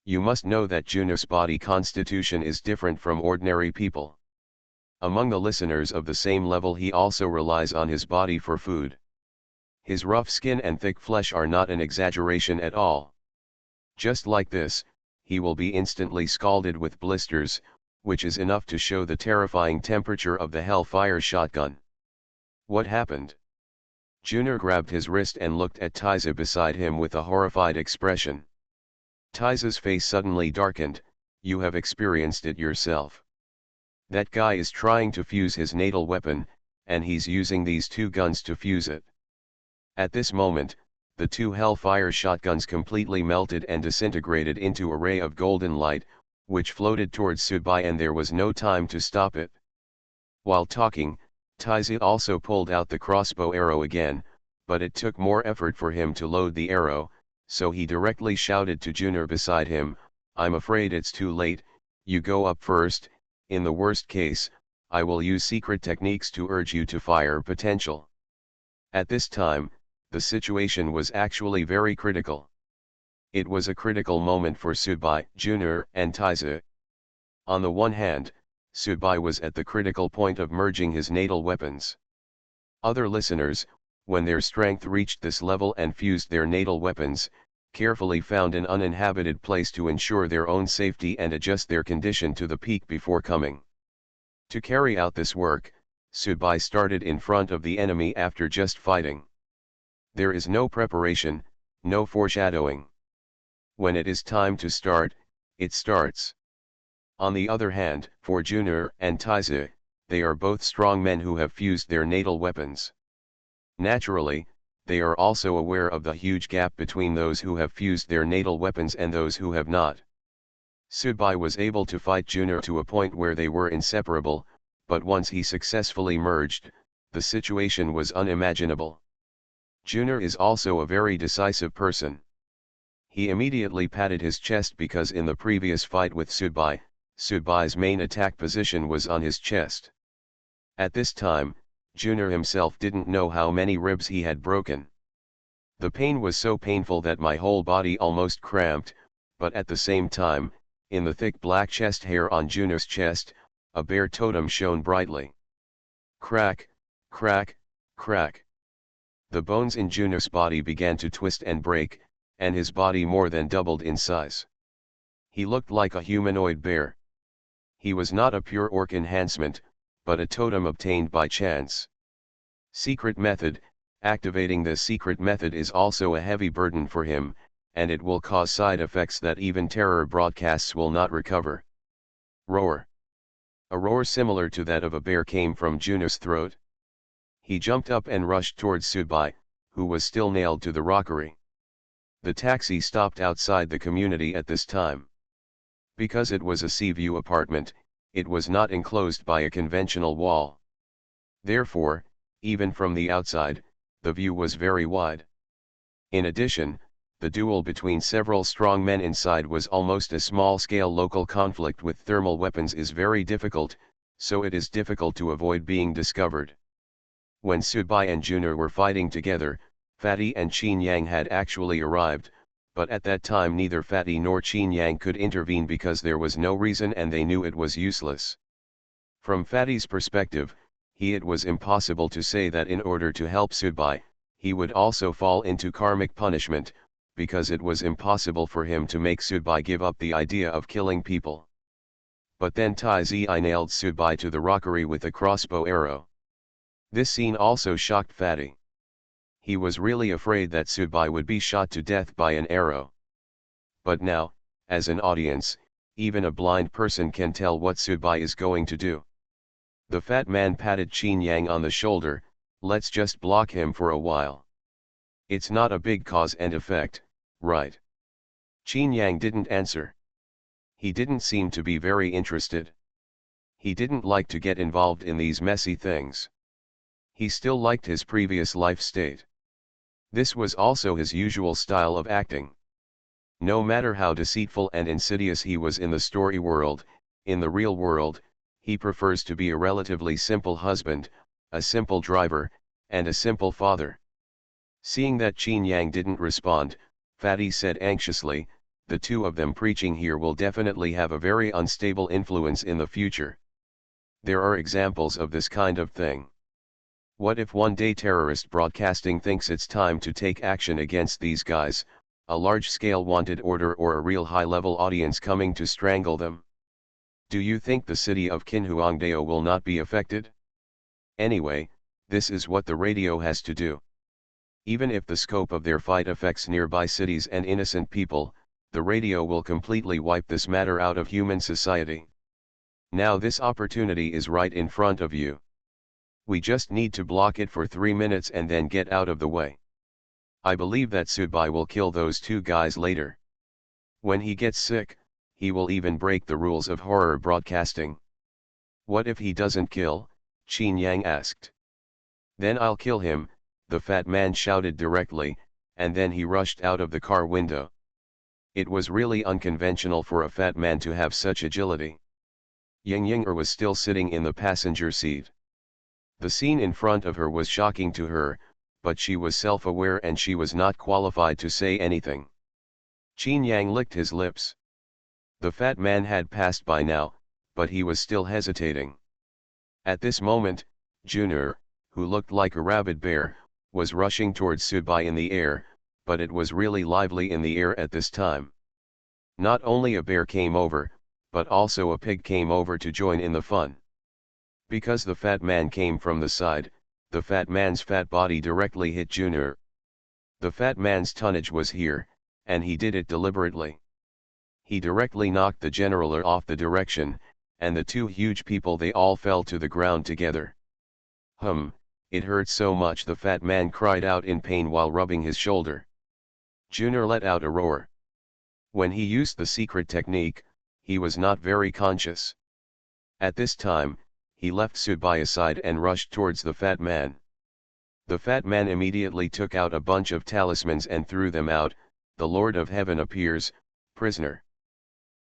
You must know that Junior's body constitution is different from ordinary people. Among the listeners of the same level, he also relies on his body for food. His rough skin and thick flesh are not an exaggeration at all. Just like this, he will be instantly scalded with blisters, which is enough to show the terrifying temperature of the Hellfire shotgun. What happened? Junior grabbed his wrist and looked at Taizi beside him with a horrified expression. Taizi's face suddenly darkened. You have experienced it yourself. That guy is trying to fuse his natal weapon, and he's using these 2 guns to fuse it. At this moment, the 2 Hellfire shotguns completely melted and disintegrated into a ray of golden light, which floated towards Sudbai, and there was no time to stop it. While talking, Taizi also pulled out the crossbow arrow again, but it took more effort for him to load the arrow, so he directly shouted to Junior beside him, I'm afraid it's too late, you go up first. In the worst case, I will use secret techniques to urge you to fire potential. At this time, the situation was actually very critical. It was a critical moment for Sudbai, Junior, and Taizi. On the one hand, Sudbai was at the critical point of merging his natal weapons. Other listeners, when their strength reached this level and fused their natal weapons, carefully found an uninhabited place to ensure their own safety and adjust their condition to the peak before coming. To carry out this work, Sudbai started in front of the enemy after just fighting. There is no preparation, no foreshadowing. When it is time to start, it starts. On the other hand, for Junior and Taizi, they are both strong men who have fused their natal weapons. Naturally, they are also aware of the huge gap between those who have fused their natal weapons and those who have not. Sudbai was able to fight Junior to a point where they were inseparable, but once he successfully merged, the situation was unimaginable. Junior is also a very decisive person. He immediately patted his chest because in the previous fight with Sudbai, Sudbai's main attack position was on his chest. At this time, Junior himself didn't know how many ribs he had broken. The pain was so painful that my whole body almost cramped, but at the same time, in the thick black chest hair on Junior's chest, a bear totem shone brightly. Crack, crack, crack. The bones in Junior's body began to twist and break, and his body more than doubled in size. He looked like a humanoid bear. He was not a pure orc enhancement, but a totem obtained by chance. Secret method: activating this secret method is also a heavy burden for him, and it will cause side effects that even terror broadcasts will not recover. Roar. A roar similar to that of a bear came from Juno's throat. He jumped up and rushed towards Subai, who was still nailed to the rockery. The taxi stopped outside the community at this time. Because it was a sea view apartment, it was not enclosed by a conventional wall. Therefore, even from the outside, the view was very wide. In addition, the duel between several strong men inside was almost a small-scale local conflict with thermal weapons is very difficult, so it is difficult to avoid being discovered. When Subai and Juno were fighting together, Fatty and Qin Yang had actually arrived, but at that time neither Fatty nor Qin Yang could intervene because there was no reason and they knew it was useless. From Fatty's perspective, it was impossible to say that in order to help Subai, he would also fall into karmic punishment, because it was impossible for him to make Subai give up the idea of killing people. But then Tai Zi nailed Subai to the rockery with a crossbow arrow. This scene also shocked Fatty. He was really afraid that Subai would be shot to death by an arrow. But now, as an audience, even a blind person can tell what Subai is going to do. The fat man patted Qin Yang on the shoulder. Let's just block him for a while. It's not a big cause and effect, right? Qin Yang didn't answer. He didn't seem to be very interested. He didn't like to get involved in these messy things. He still liked his previous life state. This was also his usual style of acting. No matter how deceitful and insidious he was in the story world, in the real world, he prefers to be a relatively simple husband, a simple driver, and a simple father. Seeing that Qin Yang didn't respond, Fatty said anxiously, the two of them preaching here will definitely have a very unstable influence in the future. There are examples of this kind of thing. What if one day terrorist broadcasting thinks it's time to take action against these guys, a large-scale wanted order or a real high-level audience coming to strangle them? Do you think the city of Qinhuangdao will not be affected? Anyway, this is what the radio has to do. Even if the scope of their fight affects nearby cities and innocent people, the radio will completely wipe this matter out of human society. Now this opportunity is right in front of you. We just need to block it for 3 minutes and then get out of the way. I believe that Subai will kill those two guys later. When he gets sick, he will even break the rules of horror broadcasting. What if he doesn't kill? Qin Yang asked. Then I'll kill him, the fat man shouted directly, and then he rushed out of the car window. It was really unconventional for a fat man to have such agility. Yang Yinger was still sitting in the passenger seat. The scene in front of her was shocking to her, but she was self-aware and she was not qualified to say anything. Qin Yang licked his lips. The fat man had passed by now, but he was still hesitating. At this moment, Junior, who looked like a rabid bear, was rushing towards Subai in the air, but it was really lively in the air at this time. Not only a bear came over, but also a pig came over to join in the fun. Because the fat man came from the side, the fat man's fat body directly hit Junior. The fat man's tonnage was here, and he did it deliberately. He directly knocked the generaler off the direction, and the two huge people they all fell to the ground together. It hurt so much the fat man cried out in pain while rubbing his shoulder. Junior let out a roar. When he used the secret technique, he was not very conscious. At this time, he left Subai aside and rushed towards the fat man. The fat man immediately took out a bunch of talismans and threw them out. The Lord of Heaven appears, prisoner.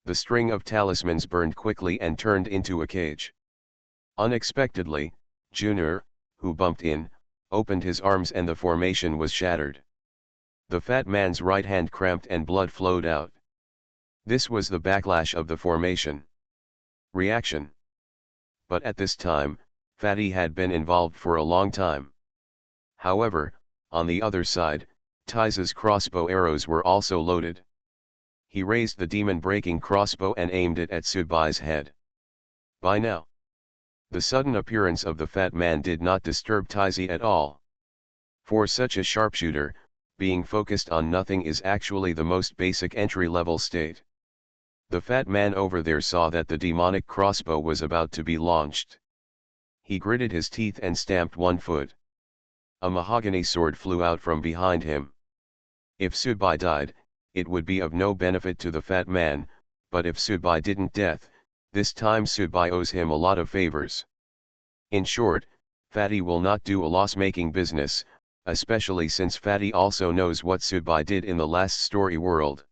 The string of talismans burned quickly and turned into a cage. Unexpectedly, Junior, who bumped in, opened his arms and the formation was shattered. The fat man's right hand cramped and blood flowed out. This was the backlash of the formation. Reaction. But at this time, Fatty had been involved for a long time. However, on the other side, Taiza's crossbow arrows were also loaded. He raised the demon-breaking crossbow and aimed it at Sudbai's head. By now, the sudden appearance of the fat man did not disturb Taizi at all. For such a sharpshooter, being focused on nothing is actually the most basic entry-level state. The fat man over there saw that the demonic crossbow was about to be launched. He gritted his teeth and stamped one foot. A mahogany sword flew out from behind him. If Sudbai died, it would be of no benefit to the fat man, but if Sudbai didn't death, this time Sudbai owes him a lot of favors. In short, Fatty will not do a loss-making business, especially since Fatty also knows what Sudbai did in the last story world.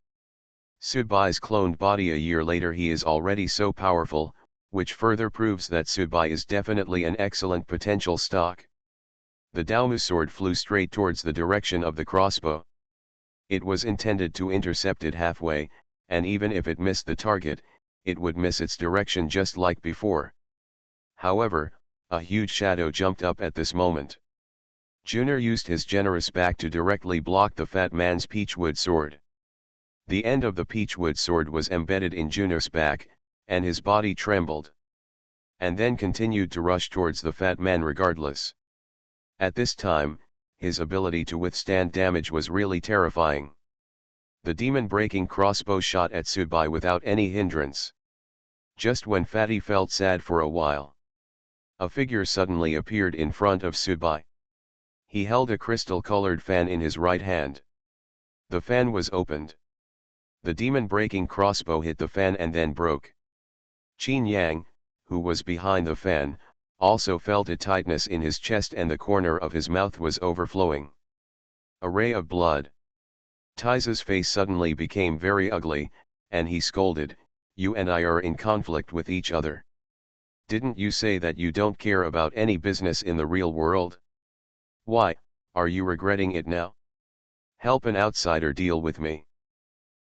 Sudbai's cloned body a year later, he is already so powerful, which further proves that Sudbai is definitely an excellent potential stock. The Daomu sword flew straight towards the direction of the crossbow. It was intended to intercept it halfway, and even if it missed the target, it would miss its direction just like before. However, a huge shadow jumped up at this moment. Junior used his generous back to directly block the fat man's peachwood sword. The end of the peachwood sword was embedded in Junior's back, and his body trembled. And then continued to rush towards the fat man regardless. At this time, his ability to withstand damage was really terrifying. The demon-breaking crossbow shot at Sudbai without any hindrance. Just when Fatty felt sad for a while, a figure suddenly appeared in front of Sudbai. He held a crystal-colored fan in his right hand. The fan was opened. The demon-breaking crossbow hit the fan and then broke. Qin Yang, who was behind the fan, also felt a tightness in his chest and the corner of his mouth was overflowing. A ray of blood. Taiza's face suddenly became very ugly, and he scolded, "You and I are in conflict with each other. Didn't you say that you don't care about any business in the real world? Why, are you regretting it now? Help an outsider deal with me."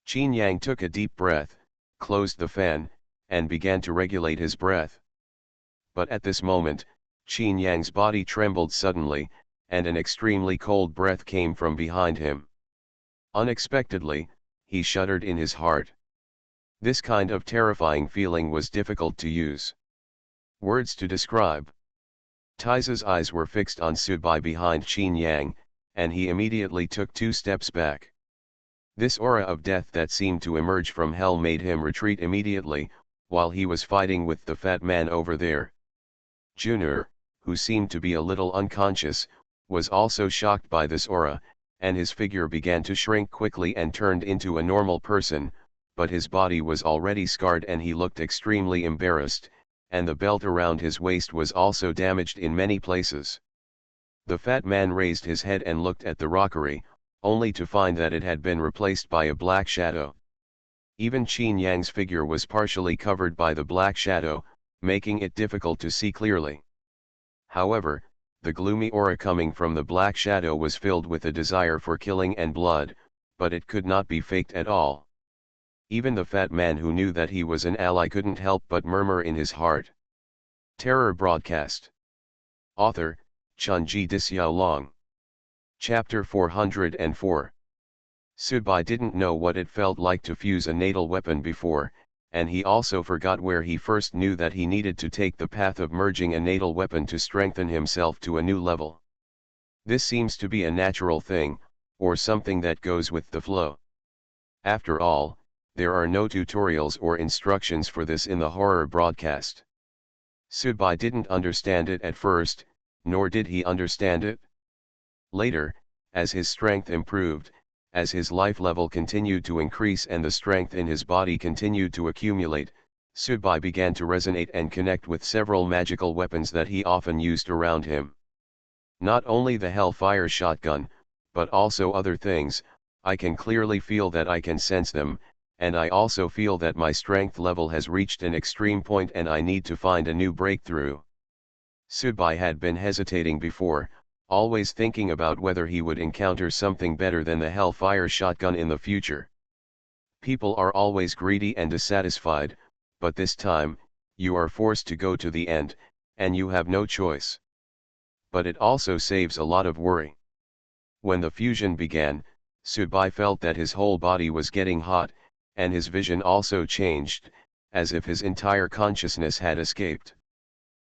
Qin Yang took a deep breath, closed the fan, and began to regulate his breath. But at this moment, Qin Yang's body trembled suddenly, and an extremely cold breath came from behind him. Unexpectedly, he shuddered in his heart. This kind of terrifying feeling was difficult to use words to describe. Taiza's eyes were fixed on Sudbai behind Qin Yang, and he immediately took 2 steps back. This aura of death that seemed to emerge from hell made him retreat immediately, while he was fighting with the fat man over there. Junior, who seemed to be a little unconscious, was also shocked by this aura, and his figure began to shrink quickly and turned into a normal person, but his body was already scarred and he looked extremely embarrassed, and the belt around his waist was also damaged in many places. The fat man raised his head and looked at the rockery, only to find that it had been replaced by a black shadow. Even Qin Yang's figure was partially covered by the black shadow, making it difficult to see clearly. However, the gloomy aura coming from the black shadow was filled with a desire for killing and blood, but it could not be faked at all. Even the fat man who knew that he was an ally couldn't help but murmur in his heart. Terror Broadcast. Author, Chunji Dixiaolong. Chapter 404. Sudbai didn't know what it felt like to fuse a natal weapon before, and he also forgot where he first knew that he needed to take the path of merging a natal weapon to strengthen himself to a new level. This seems to be a natural thing, or something that goes with the flow. After all, there are no tutorials or instructions for this in the horror broadcast. Sudbai didn't understand it at first, nor did he understand it. Later, as his strength improved, as his life level continued to increase and the strength in his body continued to accumulate, Sudbai began to resonate and connect with several magical weapons that he often used around him. Not only the Hellfire shotgun, but also other things. I can clearly feel that I can sense them, and I also feel that my strength level has reached an extreme point and I need to find a new breakthrough. Sudbai had been hesitating before, always thinking about whether he would encounter something better than the Hellfire shotgun in the future. People are always greedy and dissatisfied, but this time, you are forced to go to the end, and you have no choice. But it also saves a lot of worry. When the fusion began, Subai felt that his whole body was getting hot, and his vision also changed, as if his entire consciousness had escaped.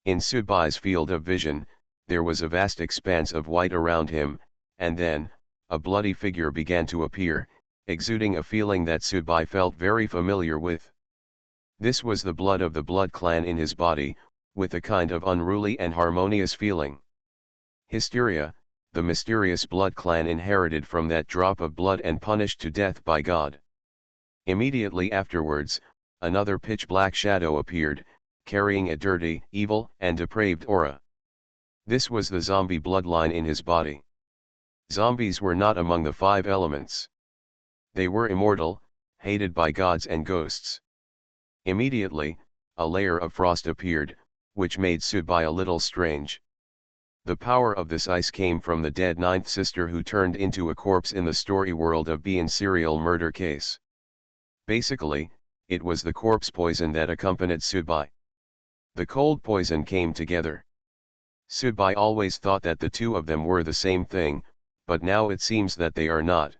In Subai's field of vision, there was a vast expanse of white around him, and then, a bloody figure began to appear, exuding a feeling that Subai felt very familiar with. This was the blood of the blood clan in his body, with a kind of unruly and harmonious feeling. Hysteria, the mysterious blood clan inherited from that drop of blood and punished to death by God. Immediately afterwards, another pitch-black shadow appeared, carrying a dirty, evil, and depraved aura. This was the zombie bloodline in his body. Zombies were not among the 5 elements. They were immortal, hated by gods and ghosts. Immediately, a layer of frost appeared, which made Subai a little strange. The power of this ice came from the dead 9th sister who turned into a corpse in the story world of Bian's serial murder case. Basically, it was the corpse poison that accompanied Subai. The cold poison came together. Subai always thought that the two of them were the same thing, but now it seems that they are not.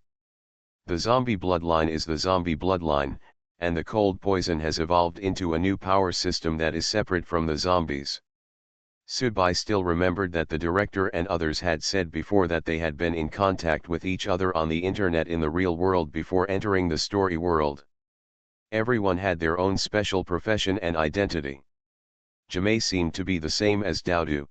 The zombie bloodline is the zombie bloodline, and the cold poison has evolved into a new power system that is separate from the zombies. Subai still remembered that the director and others had said before that they had been in contact with each other on the internet in the real world before entering the story world. Everyone had their own special profession and identity. Jamei seemed to be the same as Daudu.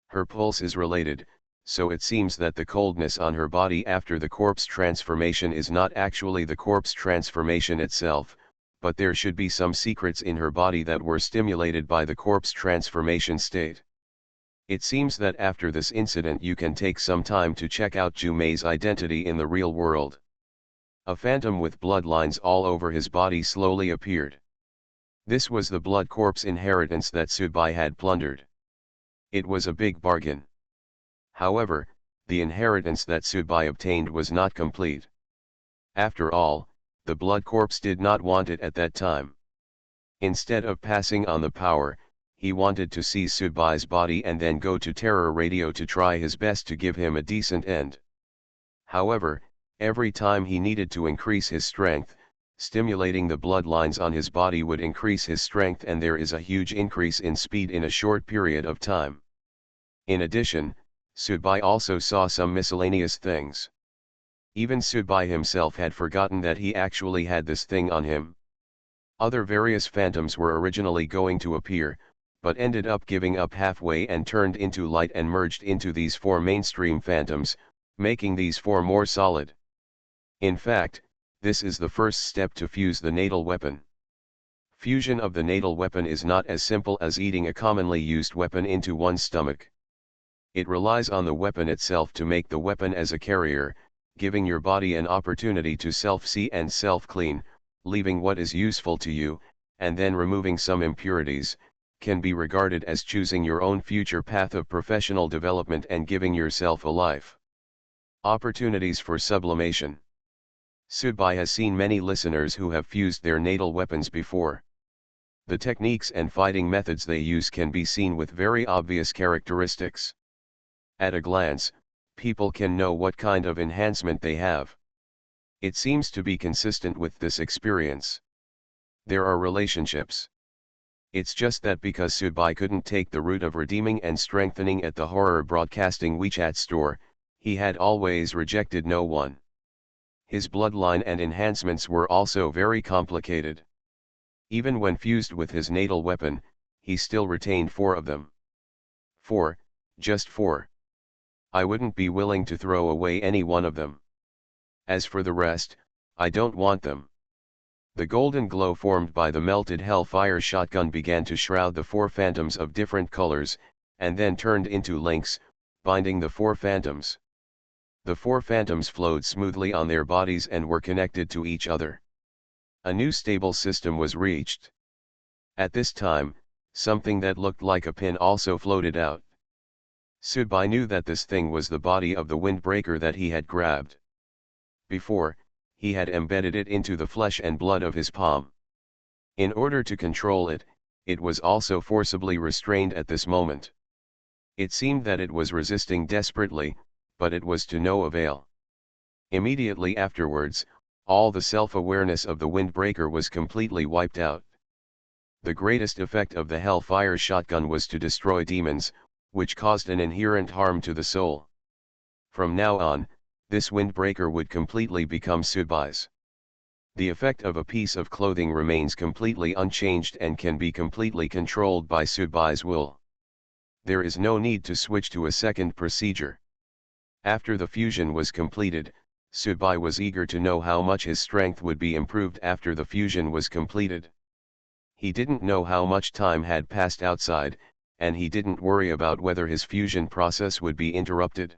Her pulse is related, so it seems that the coldness on her body after the corpse transformation is not actually the corpse transformation itself, but there should be some secrets in her body that were stimulated by the corpse transformation state. It seems that after this incident you can take some time to check out Jumei's identity in the real world. A phantom with bloodlines all over his body slowly appeared. This was the blood corpse inheritance that Subai had plundered. It was a big bargain. However, the inheritance that Subai obtained was not complete. After all, the blood corpse did not want it at that time. Instead of passing on the power, he wanted to seize Subai's body and then go to Terror Radio to try his best to give him a decent end. However, every time he needed to increase his strength, stimulating the bloodlines on his body would increase his strength, and there is a huge increase in speed in a short period of time. In addition, Subai also saw some miscellaneous things. Even Subai himself had forgotten that he actually had this thing on him. Other various phantoms were originally going to appear, but ended up giving up halfway and turned into light and merged into these 4 mainstream phantoms, making these 4 more solid. In fact, this is the first step to fuse the natal weapon. Fusion of the natal weapon is not as simple as eating a commonly used weapon into one's stomach. It relies on the weapon itself to make the weapon as a carrier, giving your body an opportunity to self-see and self-clean, leaving what is useful to you, and then removing some impurities, can be regarded as choosing your own future path of professional development and giving yourself a life. Opportunities for sublimation. Subai has seen many listeners who have fused their natal weapons before. The techniques and fighting methods they use can be seen with very obvious characteristics. At a glance, people can know what kind of enhancement they have. It seems to be consistent with this experience. There are relationships. It's just that because Subai couldn't take the route of redeeming and strengthening at the horror broadcasting WeChat store, he had always rejected no one. His bloodline and enhancements were also very complicated. Even when fused with his natal weapon, he still retained 4 of them. 4, just 4. I wouldn't be willing to throw away any one of them. As for the rest, I don't want them. The golden glow formed by the melted hellfire shotgun began to shroud the 4 phantoms of different colors, and then turned into links, binding the 4 phantoms. The 4 phantoms flowed smoothly on their bodies and were connected to each other. A new stable system was reached. At this time, something that looked like a pin also floated out. Subai knew that this thing was the body of the windbreaker that he had grabbed. Before, he had embedded it into the flesh and blood of his palm. In order to control it, it was also forcibly restrained at this moment. It seemed that it was resisting desperately, but it was to no avail. Immediately afterwards, all the self-awareness of the windbreaker was completely wiped out. The greatest effect of the Hellfire shotgun was to destroy demons, which caused an inherent harm to the soul. From now on, this windbreaker would completely become Sudbai's. The effect of a piece of clothing remains completely unchanged and can be completely controlled by Sudbai's will. There is no need to switch to a second procedure. After the fusion was completed, Sudbai was eager to know how much his strength would be improved after the fusion was completed. He didn't know how much time had passed outside, and he didn't worry about whether his fusion process would be interrupted.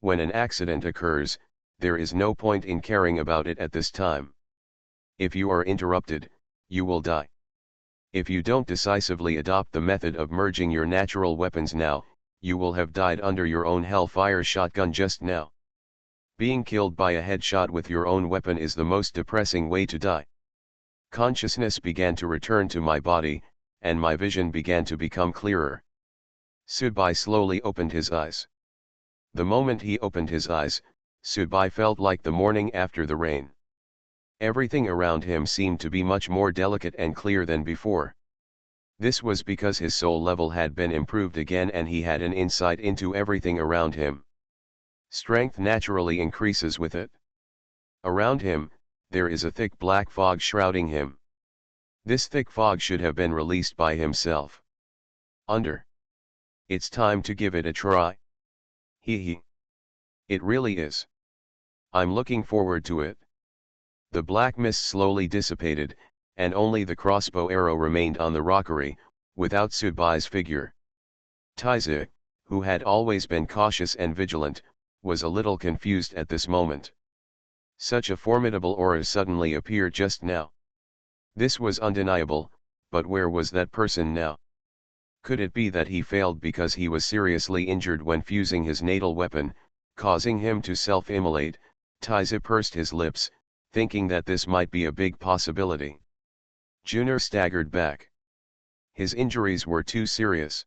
When an accident occurs, there is no point in caring about it at this time. If you are interrupted, you will die. If you don't decisively adopt the method of merging your natural weapons now, you will have died under your own Hellfire shotgun just now. Being killed by a headshot with your own weapon is the most depressing way to die. Consciousness began to return to my body, and my vision began to become clearer. Sudbai slowly opened his eyes. The moment he opened his eyes, Sudbai felt like the morning after the rain. Everything around him seemed to be much more delicate and clear than before. This was because his soul level had been improved again and he had an insight into everything around him. Strength naturally increases with it. Around him, there is a thick black fog shrouding him. This thick fog should have been released by himself. It's time to give it a try. Hee. It really is. I'm looking forward to it. The black mist slowly dissipated, and only the crossbow arrow remained on the rockery, without Sudbai's figure. Taize, who had always been cautious and vigilant, was a little confused at this moment. Such a formidable aura suddenly appeared just now. This was undeniable, but where was that person now? Could it be that he failed because he was seriously injured when fusing his natal weapon, causing him to self-immolate? Taize pursed his lips, thinking that this might be a big possibility. Junior staggered back. His injuries were too serious.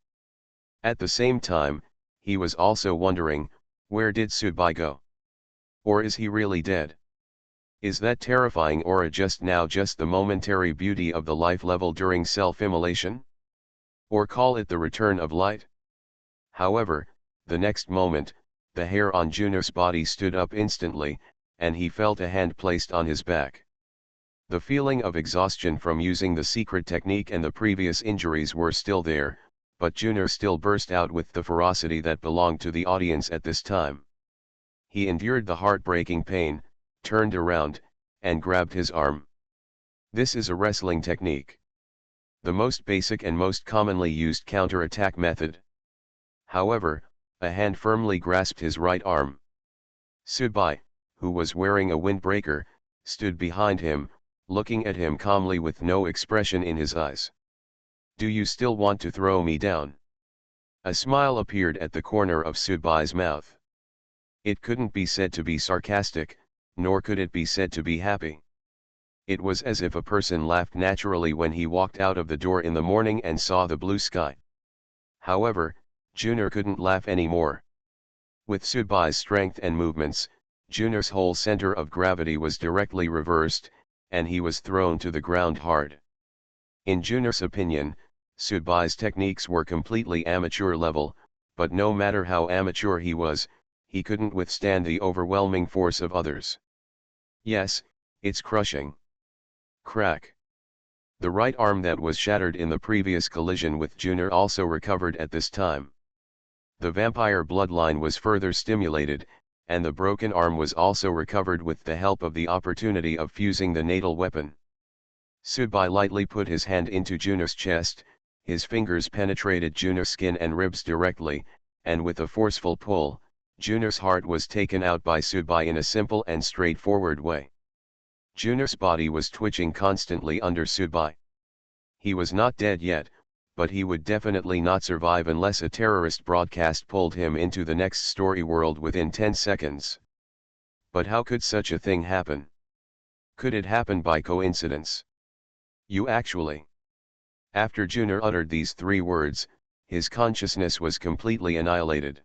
At the same time, he was also wondering, where did Sudbai go? Or is he really dead? Is that terrifying aura just now just the momentary beauty of the life level during self-immolation? Or call it the return of light? However, the next moment, the hair on Junior's body stood up instantly, and he felt a hand placed on his back. The feeling of exhaustion from using the secret technique and the previous injuries were still there, but Junior still burst out with the ferocity that belonged to the audience at this time. He endured the heartbreaking pain, turned around, and grabbed his arm. This is a wrestling technique. The most basic and most commonly used counter-attack method. However, a hand firmly grasped his right arm. Sudbai, who was wearing a windbreaker, stood behind him, looking at him calmly with no expression in his eyes. Do you still want to throw me down? A smile appeared at the corner of Sudbai's mouth. It couldn't be said to be sarcastic, nor could it be said to be happy. It was as if a person laughed naturally when he walked out of the door in the morning and saw the blue sky. However, Junior couldn't laugh anymore. With Sudbai's strength and movements, Junior's whole center of gravity was directly reversed, and he was thrown to the ground hard. In Junior's opinion, Sudbai's techniques were completely amateur level, but no matter how amateur he was, he couldn't withstand the overwhelming force of others. Yes, it's crushing. Crack. The right arm that was shattered in the previous collision with Junior also recovered at this time. The vampire bloodline was further stimulated, and the broken arm was also recovered with the help of the opportunity of fusing the natal weapon. Sudbai lightly put his hand into Junior's chest, his fingers penetrated Junior's skin and ribs directly, and with a forceful pull, Junior's heart was taken out by Sudbai in a simple and straightforward way. Junior's body was twitching constantly under Sudbai. He was not dead yet, but he would definitely not survive unless a terrorist broadcast pulled him into the next story world within 10 seconds. But how could such a thing happen? Could it happen by coincidence? You actually. After Junior uttered these 3 words, his consciousness was completely annihilated.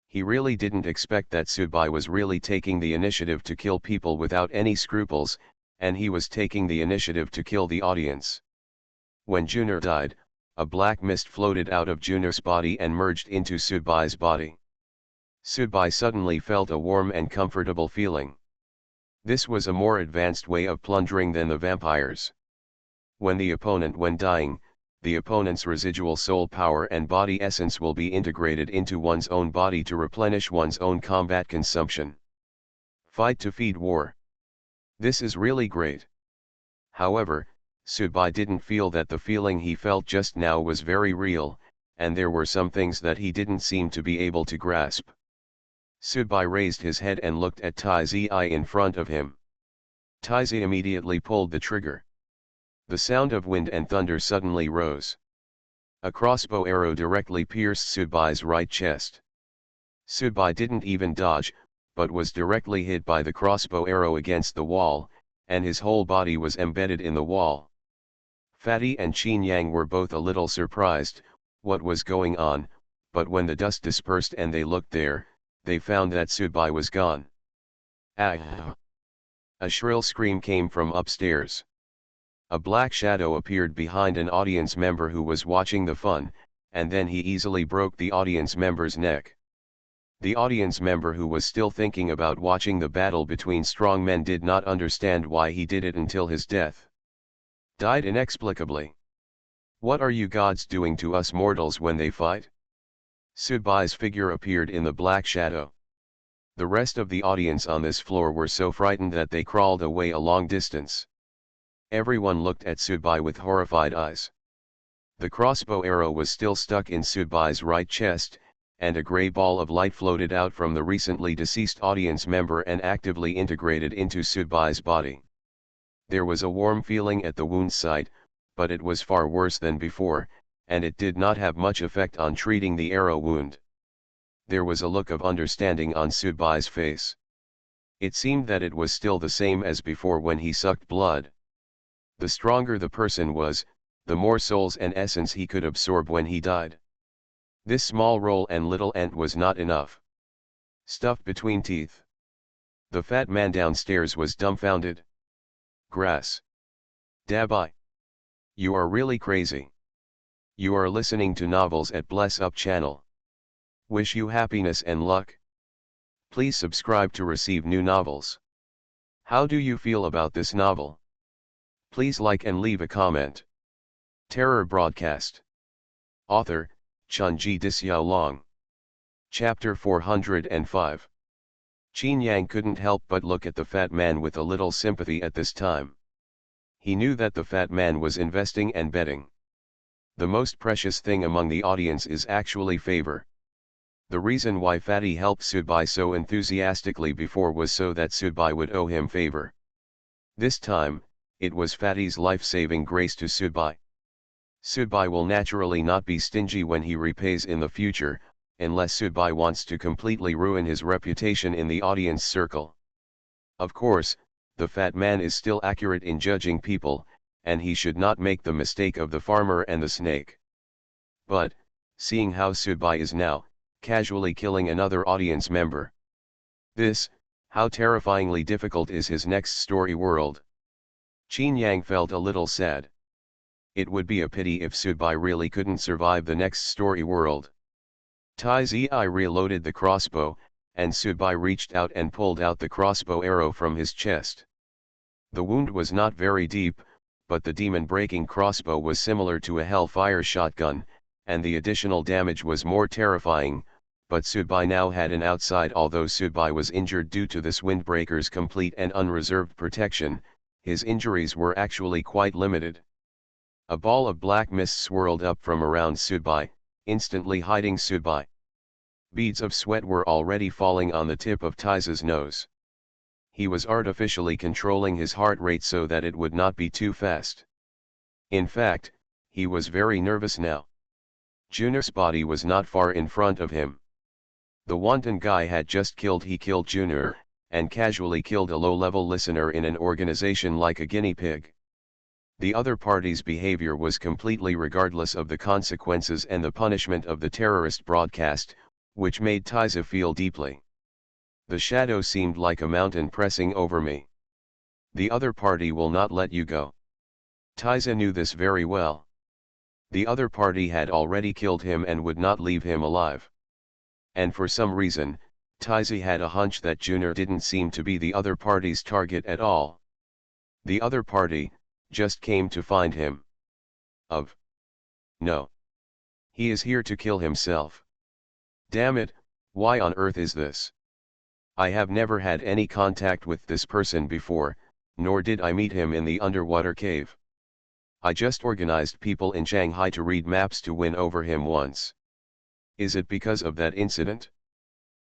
He really didn't expect that Subai was really taking the initiative to kill people without any scruples, and he was taking the initiative to kill the audience. When Junior died, a black mist floated out of Junior's body and merged into Subai's body. Subai suddenly felt a warm and comfortable feeling. This was a more advanced way of plundering than the vampires. When the opponent dying, the opponent's residual soul power and body essence will be integrated into one's own body to replenish one's own combat consumption. Fight to feed war. This is really great. However, Subai didn't feel that the feeling he felt just now was very real, and there were some things that he didn't seem to be able to grasp. Subai raised his head and looked at Taizi in front of him. Taizi immediately pulled the trigger. The sound of wind and thunder suddenly rose. A crossbow arrow directly pierced Subai's right chest. Subai didn't even dodge, but was directly hit by the crossbow arrow against the wall, and his whole body was embedded in the wall. Fatty and Qin Yang were both a little surprised what was going on, but when the dust dispersed and they looked there, they found that Subai was gone. Ah! A shrill scream came from upstairs. A black shadow appeared behind an audience member who was watching the fun, and then he easily broke the audience member's neck. The audience member who was still thinking about watching the battle between strong men did not understand why he did it until his death. Died inexplicably. What are you gods doing to us mortals when they fight? Subai's figure appeared in the black shadow. The rest of the audience on this floor were so frightened that they crawled away a long distance. Everyone looked at Subai with horrified eyes. The crossbow arrow was still stuck in Subai's right chest, and a grey ball of light floated out from the recently deceased audience member and actively integrated into Subai's body. There was a warm feeling at the wound site, but it was far worse than before, and it did not have much effect on treating the arrow wound. There was a look of understanding on Subai's face. It seemed that it was still the same as before when he sucked blood. The stronger the person was, the more souls and essence he could absorb when he died. This small roll and little ant was not enough. Stuffed between teeth. The fat man downstairs was dumbfounded. Grass. Dabai. You are really crazy. You are listening to novels at Bless Up channel. Wish you happiness and luck. Please subscribe to receive new novels. How do you feel about this novel? Please like and leave a comment. Terror Broadcast. Author, Chunji Dixiaolong. Chapter 405. Qin Yang couldn't help but look at the fat man with a little sympathy at this time. He knew that the fat man was investing and betting. The most precious thing among the audience is actually favor. The reason why Fatty helped Subai so enthusiastically before was so that Subai would owe him favor. This time, it was Fatty's life-saving grace to Subai. Subai will naturally not be stingy when he repays in the future, unless Subai wants to completely ruin his reputation in the audience circle. Of course, the fat man is still accurate in judging people, and he should not make the mistake of the farmer and the snake. But, seeing how Subai is now, casually killing another audience member. How terrifyingly difficult is his next story world. Qin Yang felt a little sad. It would be a pity if Subai really couldn't survive the next story world. Tai Zi reloaded the crossbow, and Subai reached out and pulled out the crossbow arrow from his chest. The wound was not very deep, but the demon-breaking crossbow was similar to a hellfire shotgun, and the additional damage was more terrifying, but Subai now had an outside. Although Subai was injured due to this windbreaker's complete and unreserved protection, his injuries were actually quite limited. A ball of black mist swirled up from around Subai, instantly hiding Subai. Beads of sweat were already falling on the tip of Taiza's nose. He was artificially controlling his heart rate so that it would not be too fast. In fact, he was very nervous now. Junior's body was not far in front of him. The wanton guy had just killed Junior, and casually killed a low-level listener in an organization like a guinea pig. The other party's behavior was completely regardless of the consequences and the punishment of the terrorist broadcast, which made Taiza feel deeply. The shadow seemed like a mountain pressing over me. The other party will not let you go. Taiza knew this very well. The other party had already killed him and would not leave him alive. And for some reason, Taiza had a hunch that Junior didn't seem to be the other party's target at all. The other party just came to find him. No. He is here to kill himself. Damn it, why on earth is this? I have never had any contact with this person before, nor did I meet him in the underwater cave. I just organized people in Shanghai to read maps to win over him once. Is it because of that incident?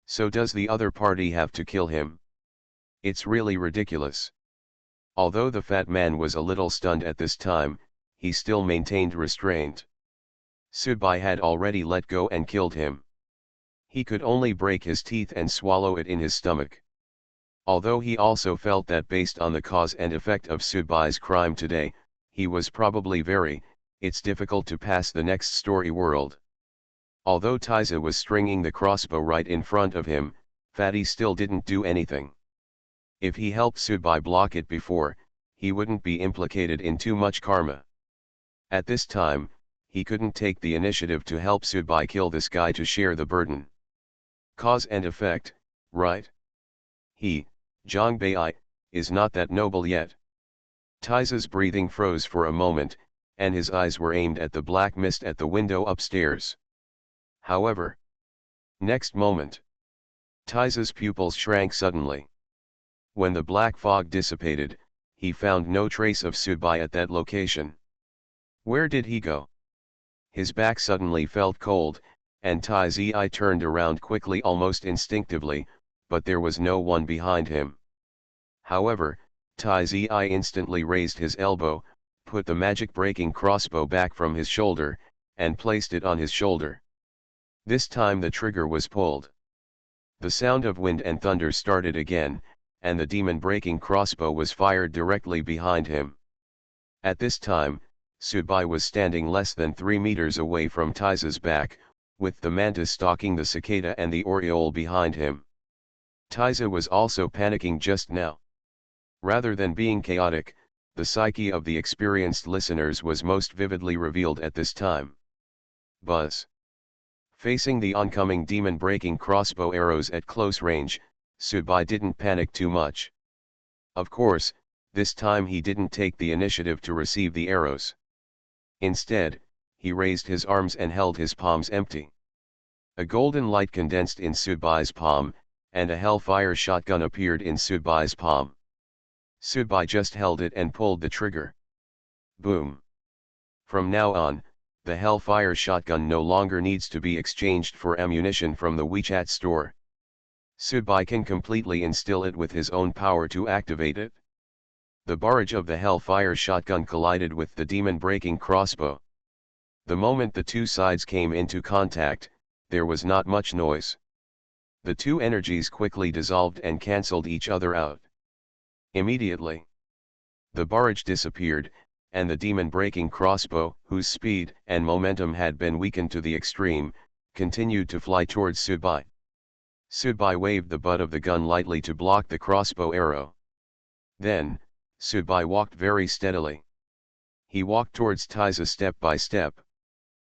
So does the other party have to kill him? It's really ridiculous. Although the fat man was a little stunned at this time, he still maintained restraint. Subai had already let go and killed him. He could only break his teeth and swallow it in his stomach. Although he also felt that based on the cause and effect of Subai's crime today, he was probably it's difficult to pass the next story world. Although Taiza was stringing the crossbow right in front of him, Fatty still didn't do anything. If he helped Subai block it before, he wouldn't be implicated in too much karma. At this time, he couldn't take the initiative to help Subai kill this guy to share the burden. Cause and effect, right? He, Zhang Bai, is not that noble yet. Taiza's breathing froze for a moment, and his eyes were aimed at the black mist at the window upstairs. However, next moment, Taiza's pupils shrank suddenly. When the black fog dissipated, he found no trace of Subai at that location. Where did he go? His back suddenly felt cold, and Taizi turned around quickly almost instinctively, but there was no one behind him. However, Taizi instantly raised his elbow, put the magic-breaking crossbow back from his shoulder, and placed it on his shoulder. This time the trigger was pulled. The sound of wind and thunder started again, and the demon-breaking crossbow was fired directly behind him. At this time, Subai was standing less than 3 meters away from Taiza's back, with the mantis stalking the cicada and the oriole behind him. Taiza was also panicking just now. Rather than being chaotic, the psyche of the experienced listeners was most vividly revealed at this time. Buzz. Facing the oncoming demon-breaking crossbow arrows at close range, Subai didn't panic too much. Of course, this time he didn't take the initiative to receive the arrows. Instead, he raised his arms and held his palms empty. A golden light condensed in Subai's palm, and a hellfire shotgun appeared in Subai's palm. Subai just held it and pulled the trigger. Boom. From now on, the hellfire shotgun no longer needs to be exchanged for ammunition from the WeChat store. Subai can completely instill it with his own power to activate it. The barrage of the hellfire shotgun collided with the demon-breaking crossbow. The moment the two sides came into contact, there was not much noise. The two energies quickly dissolved and cancelled each other out. Immediately, the barrage disappeared, and the demon-breaking crossbow, whose speed and momentum had been weakened to the extreme, continued to fly towards Subai. Subai waved the butt of the gun lightly to block the crossbow arrow. Then, Subai walked very steadily. He walked towards Taiza step by step.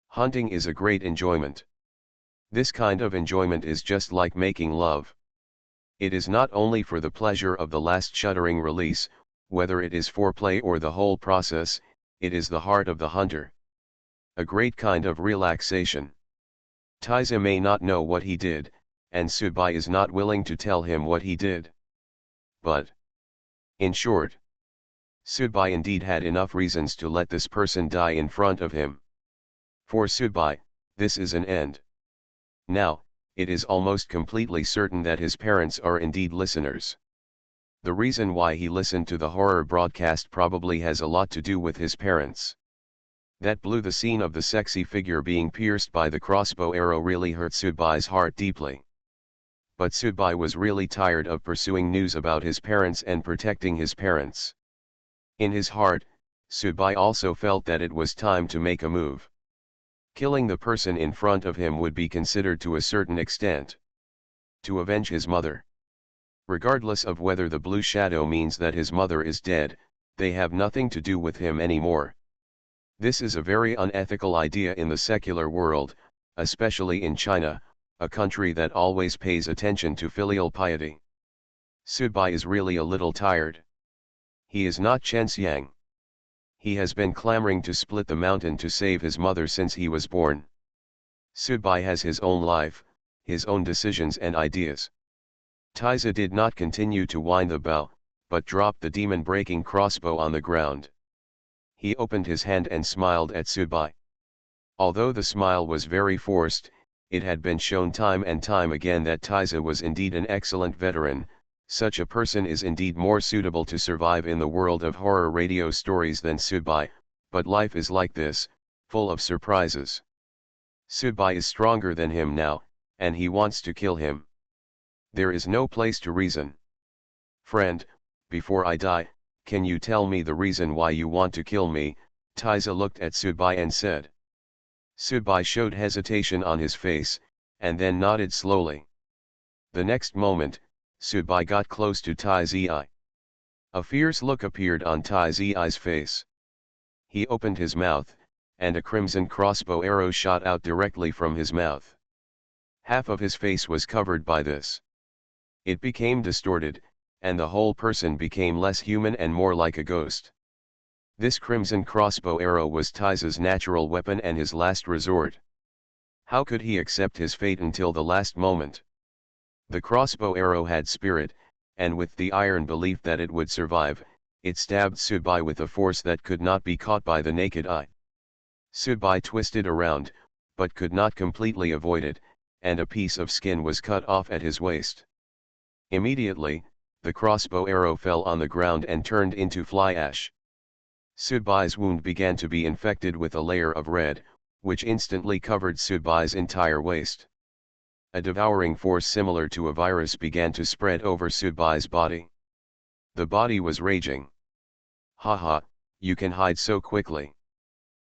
Hunting is a great enjoyment. This kind of enjoyment is just like making love. It is not only for the pleasure of the last shuddering release, whether it is foreplay or the whole process, it is the heart of the hunter. A great kind of relaxation. Taiza may not know what he did, and Subai is not willing to tell him what he did. But, in short, Subai indeed had enough reasons to let this person die in front of him. For Subai, this is an end. Now, it is almost completely certain that his parents are indeed listeners. The reason why he listened to the horror broadcast probably has a lot to do with his parents. That blue the scene of the sexy figure being pierced by the crossbow arrow really hurt Subai's heart deeply. But Subai was really tired of pursuing news about his parents and protecting his parents. In his heart, Subai also felt that it was time to make a move. Killing the person in front of him would be considered to a certain extent to avenge his mother. Regardless of whether the blue shadow means that his mother is dead, they have nothing to do with him anymore. This is a very unethical idea in the secular world, especially in China, a country that always pays attention to filial piety. Subai is really a little tired. He is not Chen Xiang. He has been clamoring to split the mountain to save his mother since he was born. Subai has his own life, his own decisions and ideas. Taiza did not continue to wind the bow, but dropped the demon-breaking crossbow on the ground. He opened his hand and smiled at Subai. Although the smile was very forced, it had been shown time and time again that Taiza was indeed an excellent veteran. Such a person is indeed more suitable to survive in the world of horror radio stories than Subai, but life is like this, full of surprises. Subai is stronger than him now, and he wants to kill him. There is no place to reason. Friend, before I die, can you tell me the reason why you want to kill me? Taiza looked at Subai and said. Subai showed hesitation on his face, and then nodded slowly. The next moment, Subai got close to Tai Zi. A fierce look appeared on Tai Zi's face. He opened his mouth, and a crimson crossbow arrow shot out directly from his mouth. Half of his face was covered by this. It became distorted, and the whole person became less human and more like a ghost. This crimson crossbow arrow was Taiza's natural weapon and his last resort. How could he accept his fate until the last moment? The crossbow arrow had spirit, and with the iron belief that it would survive, it stabbed Subai with a force that could not be caught by the naked eye. Subai twisted around, but could not completely avoid it, and a piece of skin was cut off at his waist. Immediately, the crossbow arrow fell on the ground and turned into fly ash. Subai's wound began to be infected with a layer of red, which instantly covered Subai's entire waist. A devouring force similar to a virus began to spread over Subai's body. The body was raging. Haha, you can hide so quickly.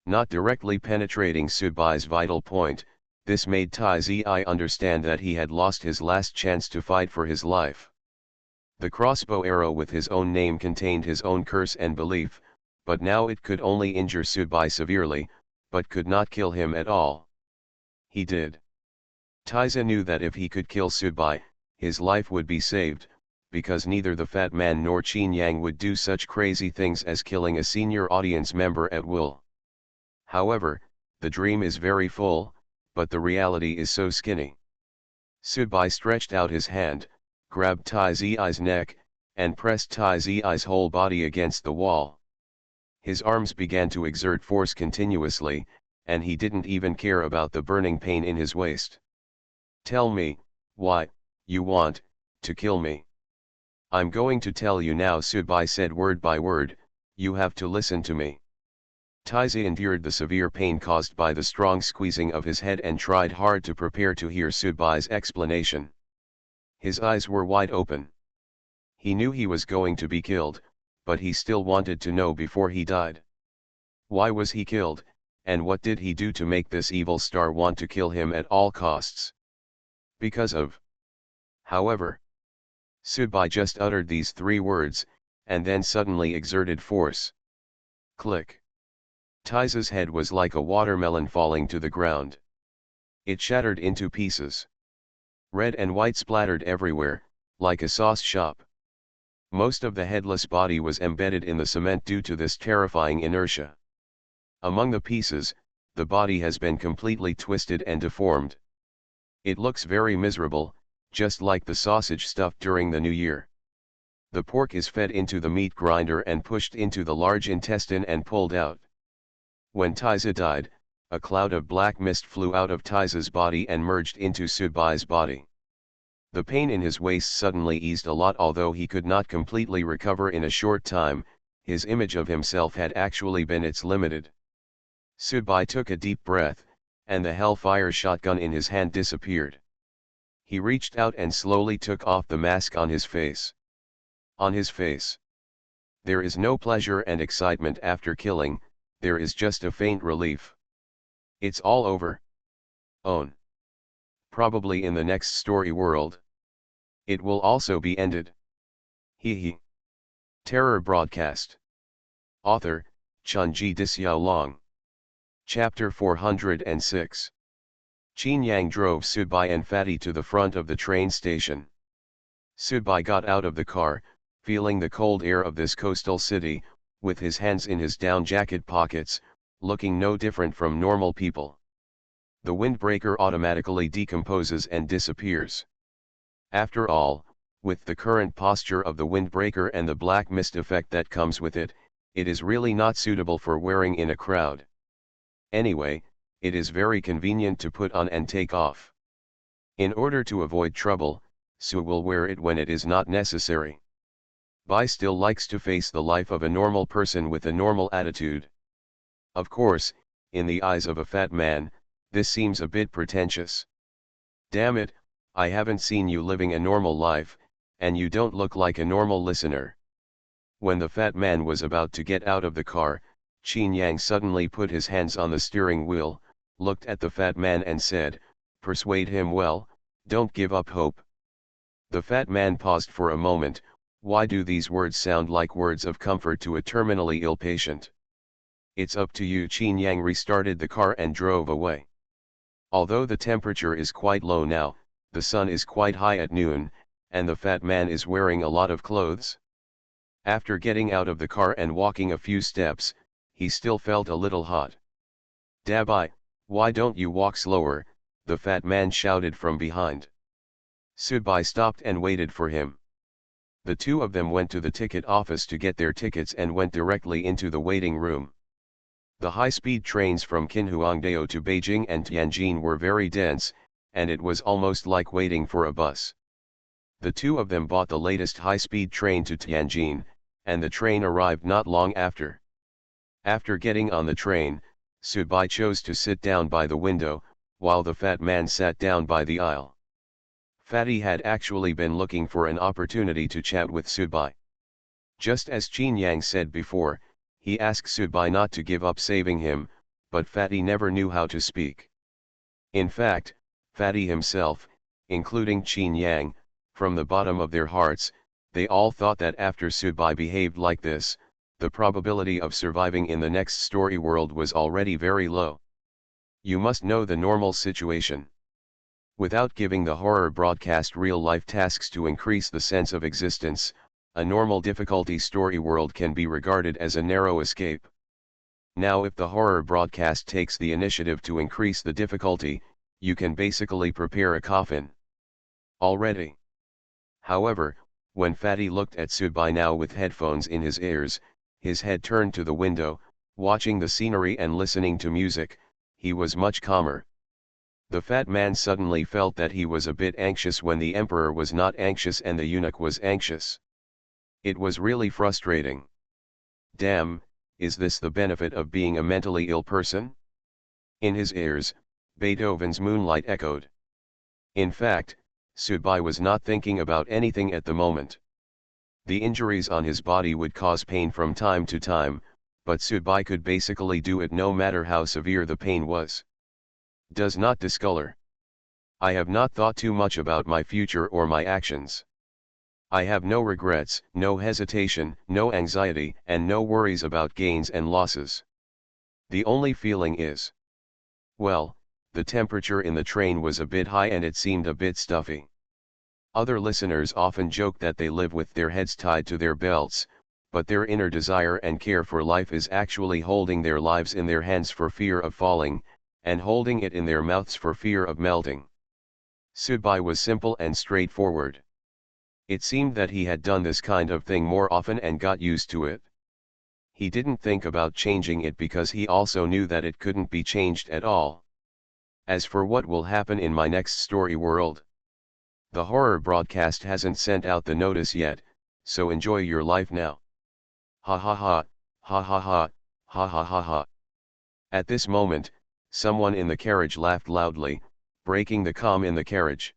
Not directly penetrating Subai's vital point, this made Tai Zi understand that he had lost his last chance to fight for his life. The crossbow arrow with his own name contained his own curse and belief, but now it could only injure Subai severely, but could not kill him at all. He did. Taiza knew that if he could kill Subai, his life would be saved, because neither the fat man nor Qin Yang would do such crazy things as killing a senior audience member at will. However, the dream is very full, but the reality is so skinny. Subai stretched out his hand, grabbed Tai Zi's neck, and pressed Tai Zi's whole body against the wall. His arms began to exert force continuously, and he didn't even care about the burning pain in his waist. Tell me, why, you want to kill me? I'm going to tell you now, Subai said word by word, you have to listen to me. Taiza endured the severe pain caused by the strong squeezing of his head and tried hard to prepare to hear Subai's explanation. His eyes were wide open. He knew he was going to be killed, but he still wanted to know before he died. Why was he killed, and what did he do to make this evil star want to kill him at all costs? Because of. However, Subai just uttered these 3 words, and then suddenly exerted force. Click. Taiza's head was like a watermelon falling to the ground. It shattered into pieces. Red and white splattered everywhere, like a sauce shop. Most of the headless body was embedded in the cement due to this terrifying inertia. Among the pieces, the body has been completely twisted and deformed. It looks very miserable, just like the sausage stuffed during the New Year. The pork is fed into the meat grinder and pushed into the large intestine and pulled out. When Taiza died, a cloud of black mist flew out of Taiza's body and merged into Subai's body. The pain in his waist suddenly eased a lot. Although he could not completely recover in a short time, his image of himself had actually been limited. Subai took a deep breath, and the hellfire shotgun in his hand disappeared. He reached out and slowly took off the mask on his face. On his face, there is no pleasure and excitement after killing, there is just a faint relief. It's all over. Own. Probably in the next story world. It will also be ended. Hee hee. Terror broadcast. Author, Chunji Disyao. Chapter 406. Qin Yang drove Subai and Fatty to the front of the train station. Subai got out of the car, feeling the cold air of this coastal city, with his hands in his down jacket pockets, looking no different from normal people. The windbreaker automatically decomposes and disappears. After all, with the current posture of the windbreaker and the black mist effect that comes with it, it is really not suitable for wearing in a crowd. Anyway, it is very convenient to put on and take off. In order to avoid trouble, Su will wear it when it is not necessary. Bai still likes to face the life of a normal person with a normal attitude. Of course, in the eyes of a fat man, this seems a bit pretentious. Damn it, I haven't seen you living a normal life, and you don't look like a normal listener. When the fat man was about to get out of the car, Qin Yang suddenly put his hands on the steering wheel, looked at the fat man and said, "Persuade him well, don't give up hope." The fat man paused for a moment. Why do these words sound like words of comfort to a terminally ill patient? It's up to you. Qin Yang restarted the car and drove away. Although the temperature is quite low now, the sun is quite high at noon, and the fat man is wearing a lot of clothes. After getting out of the car and walking a few steps, he still felt a little hot. "Dabai, why don't you walk slower?" the fat man shouted from behind. Subai stopped and waited for him. The two of them went to the ticket office to get their tickets and went directly into the waiting room. The high-speed trains from Qinhuangdao to Beijing and Tianjin were very dense, and it was almost like waiting for a bus. The two of them bought the latest high-speed train to Tianjin, and the train arrived not long after. After getting on the train, Subai chose to sit down by the window, while the fat man sat down by the aisle. Fatty had actually been looking for an opportunity to chat with Subai. Just as Qin Yang said before, he asked Subai not to give up saving him, but Fatty never knew how to speak. In fact, Fatty himself, including Qin Yang, from the bottom of their hearts, they all thought that after Subai behaved like this, the probability of surviving in the next story world was already very low. You must know the normal situation. Without giving the horror broadcast real-life tasks to increase the sense of existence, a normal difficulty story world can be regarded as a narrow escape. Now if the horror broadcast takes the initiative to increase the difficulty, you can basically prepare a coffin. Already. However, when Fatty looked at Subai now with headphones in his ears, his head turned to the window, watching the scenery and listening to music, he was much calmer. The fat man suddenly felt that he was a bit anxious when the emperor was not anxious and the eunuch was anxious. It was really frustrating. Damn, is this the benefit of being a mentally ill person? In his ears, Beethoven's Moonlight echoed. In fact, Subai was not thinking about anything at the moment. The injuries on his body would cause pain from time to time, but Subai could basically do it no matter how severe the pain was. Does not discolor. I have not thought too much about my future or my actions. I have no regrets, no hesitation, no anxiety, and no worries about gains and losses. The only feeling is, well, the temperature in the train was a bit high and it seemed a bit stuffy. Other listeners often joke that they live with their heads tied to their belts, but their inner desire and care for life is actually holding their lives in their hands for fear of falling, and holding it in their mouths for fear of melting. Subai was simple and straightforward. It seemed that he had done this kind of thing more often and got used to it. He didn't think about changing it because he also knew that it couldn't be changed at all. As for what will happen in my next story world, the horror broadcast hasn't sent out the notice yet, so enjoy your life now. Ha ha ha, ha ha ha, ha ha ha ha. At this moment, someone in the carriage laughed loudly, breaking the calm in the carriage.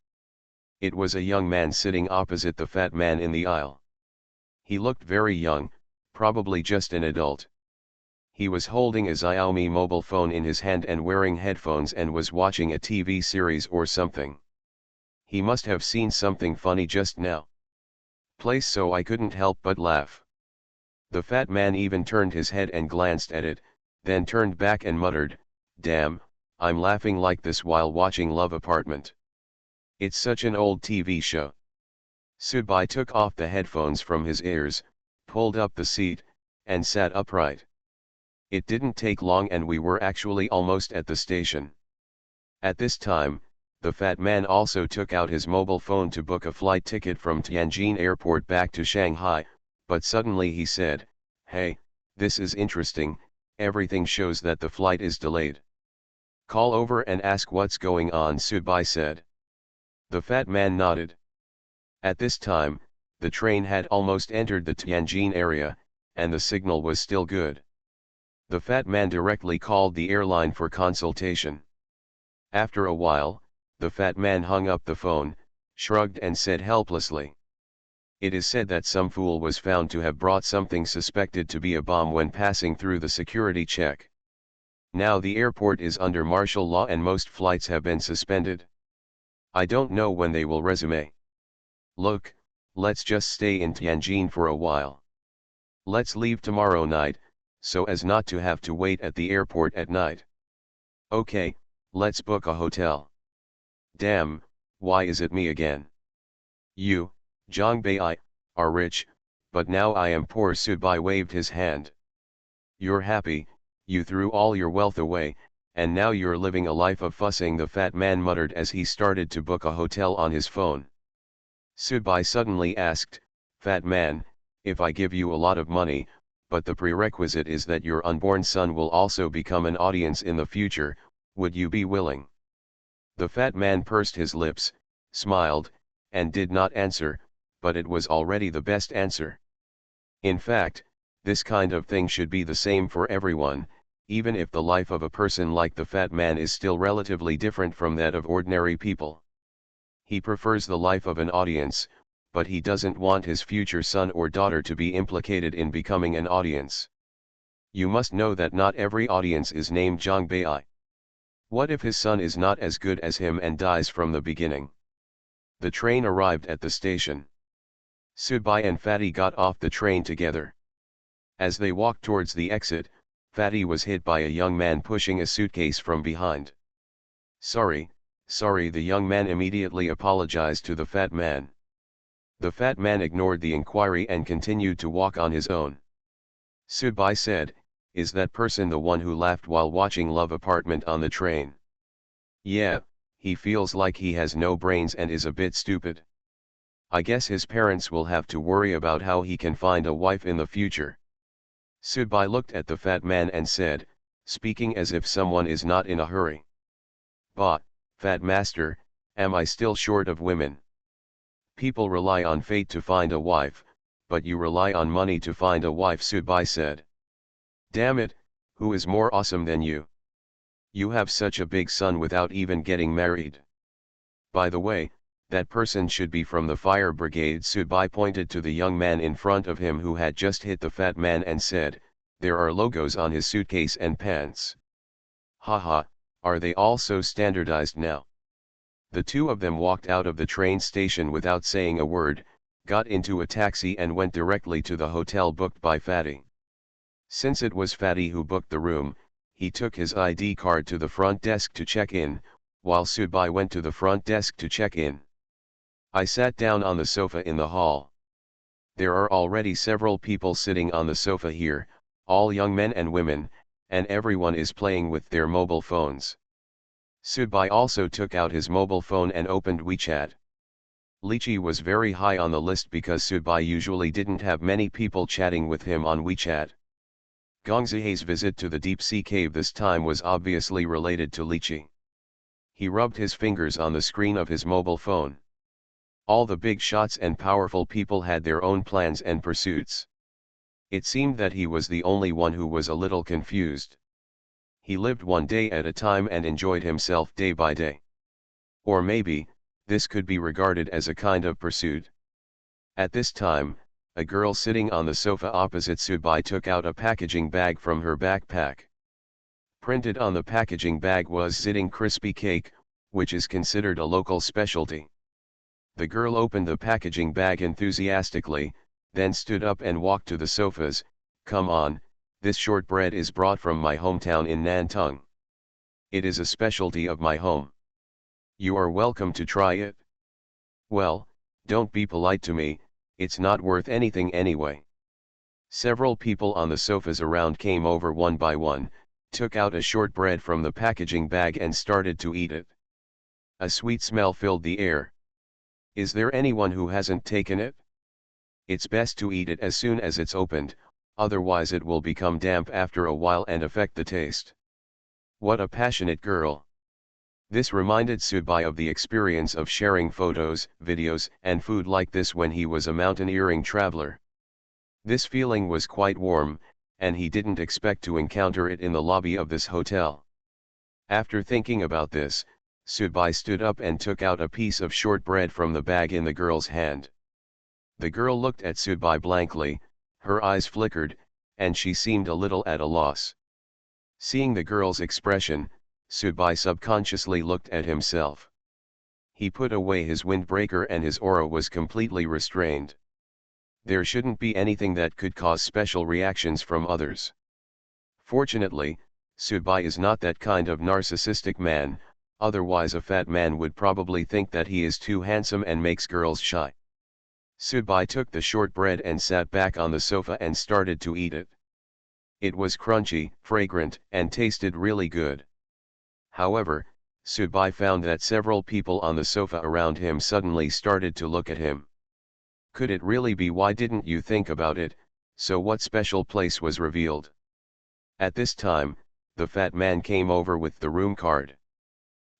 It was a young man sitting opposite the fat man in the aisle. He looked very young, probably just an adult. He was holding a Xiaomi mobile phone in his hand and wearing headphones and was watching a TV series or something. He must have seen something funny just now. Place, so I couldn't help but laugh. The fat man even turned his head and glanced at it, then turned back and muttered, "Damn, I'm laughing like this while watching Love Apartment. It's such an old TV show." Subai took off the headphones from his ears, pulled up the seat, and sat upright. It didn't take long and we were actually almost at the station. At this time, the fat man also took out his mobile phone to book a flight ticket from Tianjin Airport back to Shanghai, but suddenly he said, "Hey, this is interesting, everything shows that the flight is delayed. Call over and ask what's going on," Subai said. The fat man nodded. At this time, the train had almost entered the Tianjin area, and the signal was still good. The fat man directly called the airline for consultation. After a while, the fat man hung up the phone, shrugged and said helplessly, "It is said that some fool was found to have brought something suspected to be a bomb when passing through the security check. Now the airport is under martial law and most flights have been suspended. I don't know when they will resume. Look, let's just stay in Tianjin for a while. Let's leave tomorrow night, so as not to have to wait at the airport at night. Okay, let's book a hotel. Damn, why is it me again? You, Zhang Bei, are rich, but now I am poor." Subai waved his hand. "You're happy, you threw all your wealth away, and now you're living a life of fussing," the fat man muttered as he started to book a hotel on his phone. Subai suddenly asked, "Fat man, if I give you a lot of money, but the prerequisite is that your unborn son will also become an audience in the future, would you be willing?" The fat man pursed his lips, smiled, and did not answer, but it was already the best answer. In fact, this kind of thing should be the same for everyone, even if the life of a person like the fat man is still relatively different from that of ordinary people. He prefers the life of an audience, but he doesn't want his future son or daughter to be implicated in becoming an audience. You must know that not every audience is named Zhang Bei. What if his son is not as good as him and dies from the beginning? The train arrived at the station. Subai and Fatty got off the train together. As they walked towards the exit, Fatty was hit by a young man pushing a suitcase from behind. Sorry, the young man immediately apologized to the fat man. The fat man ignored the inquiry and continued to walk on his own. Subai said, "Is that person the one who laughed while watching Love Apartment on the train?" "Yeah, he feels like he has no brains and is a bit stupid. I guess his parents will have to worry about how he can find a wife in the future." Subai looked at the fat man and said, speaking as if someone is not in a hurry, "Bah, fat master, am I still short of women? People rely on fate to find a wife, but you rely on money to find a wife," Subai said. "Damn it, who is more awesome than you? You have such a big son without even getting married. By the way, that person should be from the fire brigade." Subai pointed to the young man in front of him who had just hit the fat man and said, "There are logos on his suitcase and pants." "Haha, are they all so standardized now?" The two of them walked out of the train station without saying a word, got into a taxi and went directly to the hotel booked by Fatty. Since it was Fatty who booked the room, he took his ID card to the front desk to check in, while Subai went to the front desk to check in. I sat down on the sofa in the hall. There are already several people sitting on the sofa here, all young men and women, and everyone is playing with their mobile phones. Subai also took out his mobile phone and opened WeChat. Lychee was very high on the list because Subai usually didn't have many people chatting with him on WeChat. Gongzihei's visit to the deep-sea cave this time was obviously related to Lychee. He rubbed his fingers on the screen of his mobile phone. All the big shots and powerful people had their own plans and pursuits. It seemed that he was the only one who was a little confused. He lived one day at a time and enjoyed himself day by day. Or maybe, this could be regarded as a kind of pursuit. At this time, A girl sitting on the sofa opposite Subai took out a packaging bag from her backpack. Printed on the packaging bag was Zitting crispy cake, which is considered a local specialty. The girl opened the packaging bag enthusiastically, then stood up and walked to the sofas. "Come on, this shortbread is brought from my hometown in Nantong. It is a specialty of my home. You are welcome to try it." "Well, don't be polite to me, it's not worth anything anyway." Several people on the sofas around came over one by one, took out a shortbread from the packaging bag and started to eat it. A sweet smell filled the air. "Is there anyone who hasn't taken it? It's best to eat it as soon as it's opened, otherwise it will become damp after a while and affect the taste." What a passionate girl. This reminded Subai of the experience of sharing photos, videos, and food like this when he was a mountaineering traveler. This feeling was quite warm, and he didn't expect to encounter it in the lobby of this hotel. After thinking about this, Subai stood up and took out a piece of shortbread from the bag in the girl's hand. The girl looked at Subai blankly, her eyes flickered, and she seemed a little at a loss. Seeing the girl's expression, Subai subconsciously looked at himself. He put away his windbreaker and his aura was completely restrained. There shouldn't be anything that could cause special reactions from others. Fortunately, Subai is not that kind of narcissistic man, otherwise a fat man would probably think that he is too handsome and makes girls shy. Subai took the shortbread and sat back on the sofa and started to eat it. It was crunchy, fragrant, and tasted really good. However, Subai found that several people on the sofa around him suddenly started to look at him. Could it really be? Why didn't you think about it? So what special place was revealed? At this time, the fat man came over with the room card.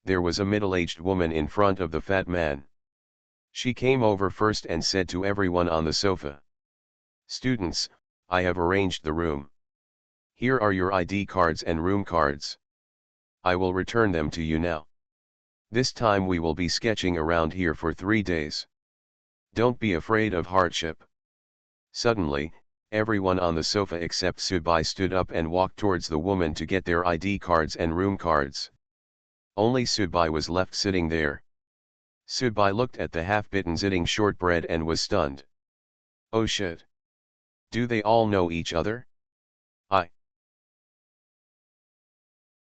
There was a middle-aged woman in front of the fat man. She came over first and said to everyone on the sofa, "Students, I have arranged the room. Here are your ID cards and room cards. I will return them to you now. This time we will be sketching around here for 3 days. Don't be afraid of hardship." Suddenly, everyone on the sofa except Subai stood up and walked towards the woman to get their ID cards and room cards. Only Subai was left sitting there. Subai looked at the half-bitten Zitting shortbread and was stunned. Oh shit! Do they all know each other?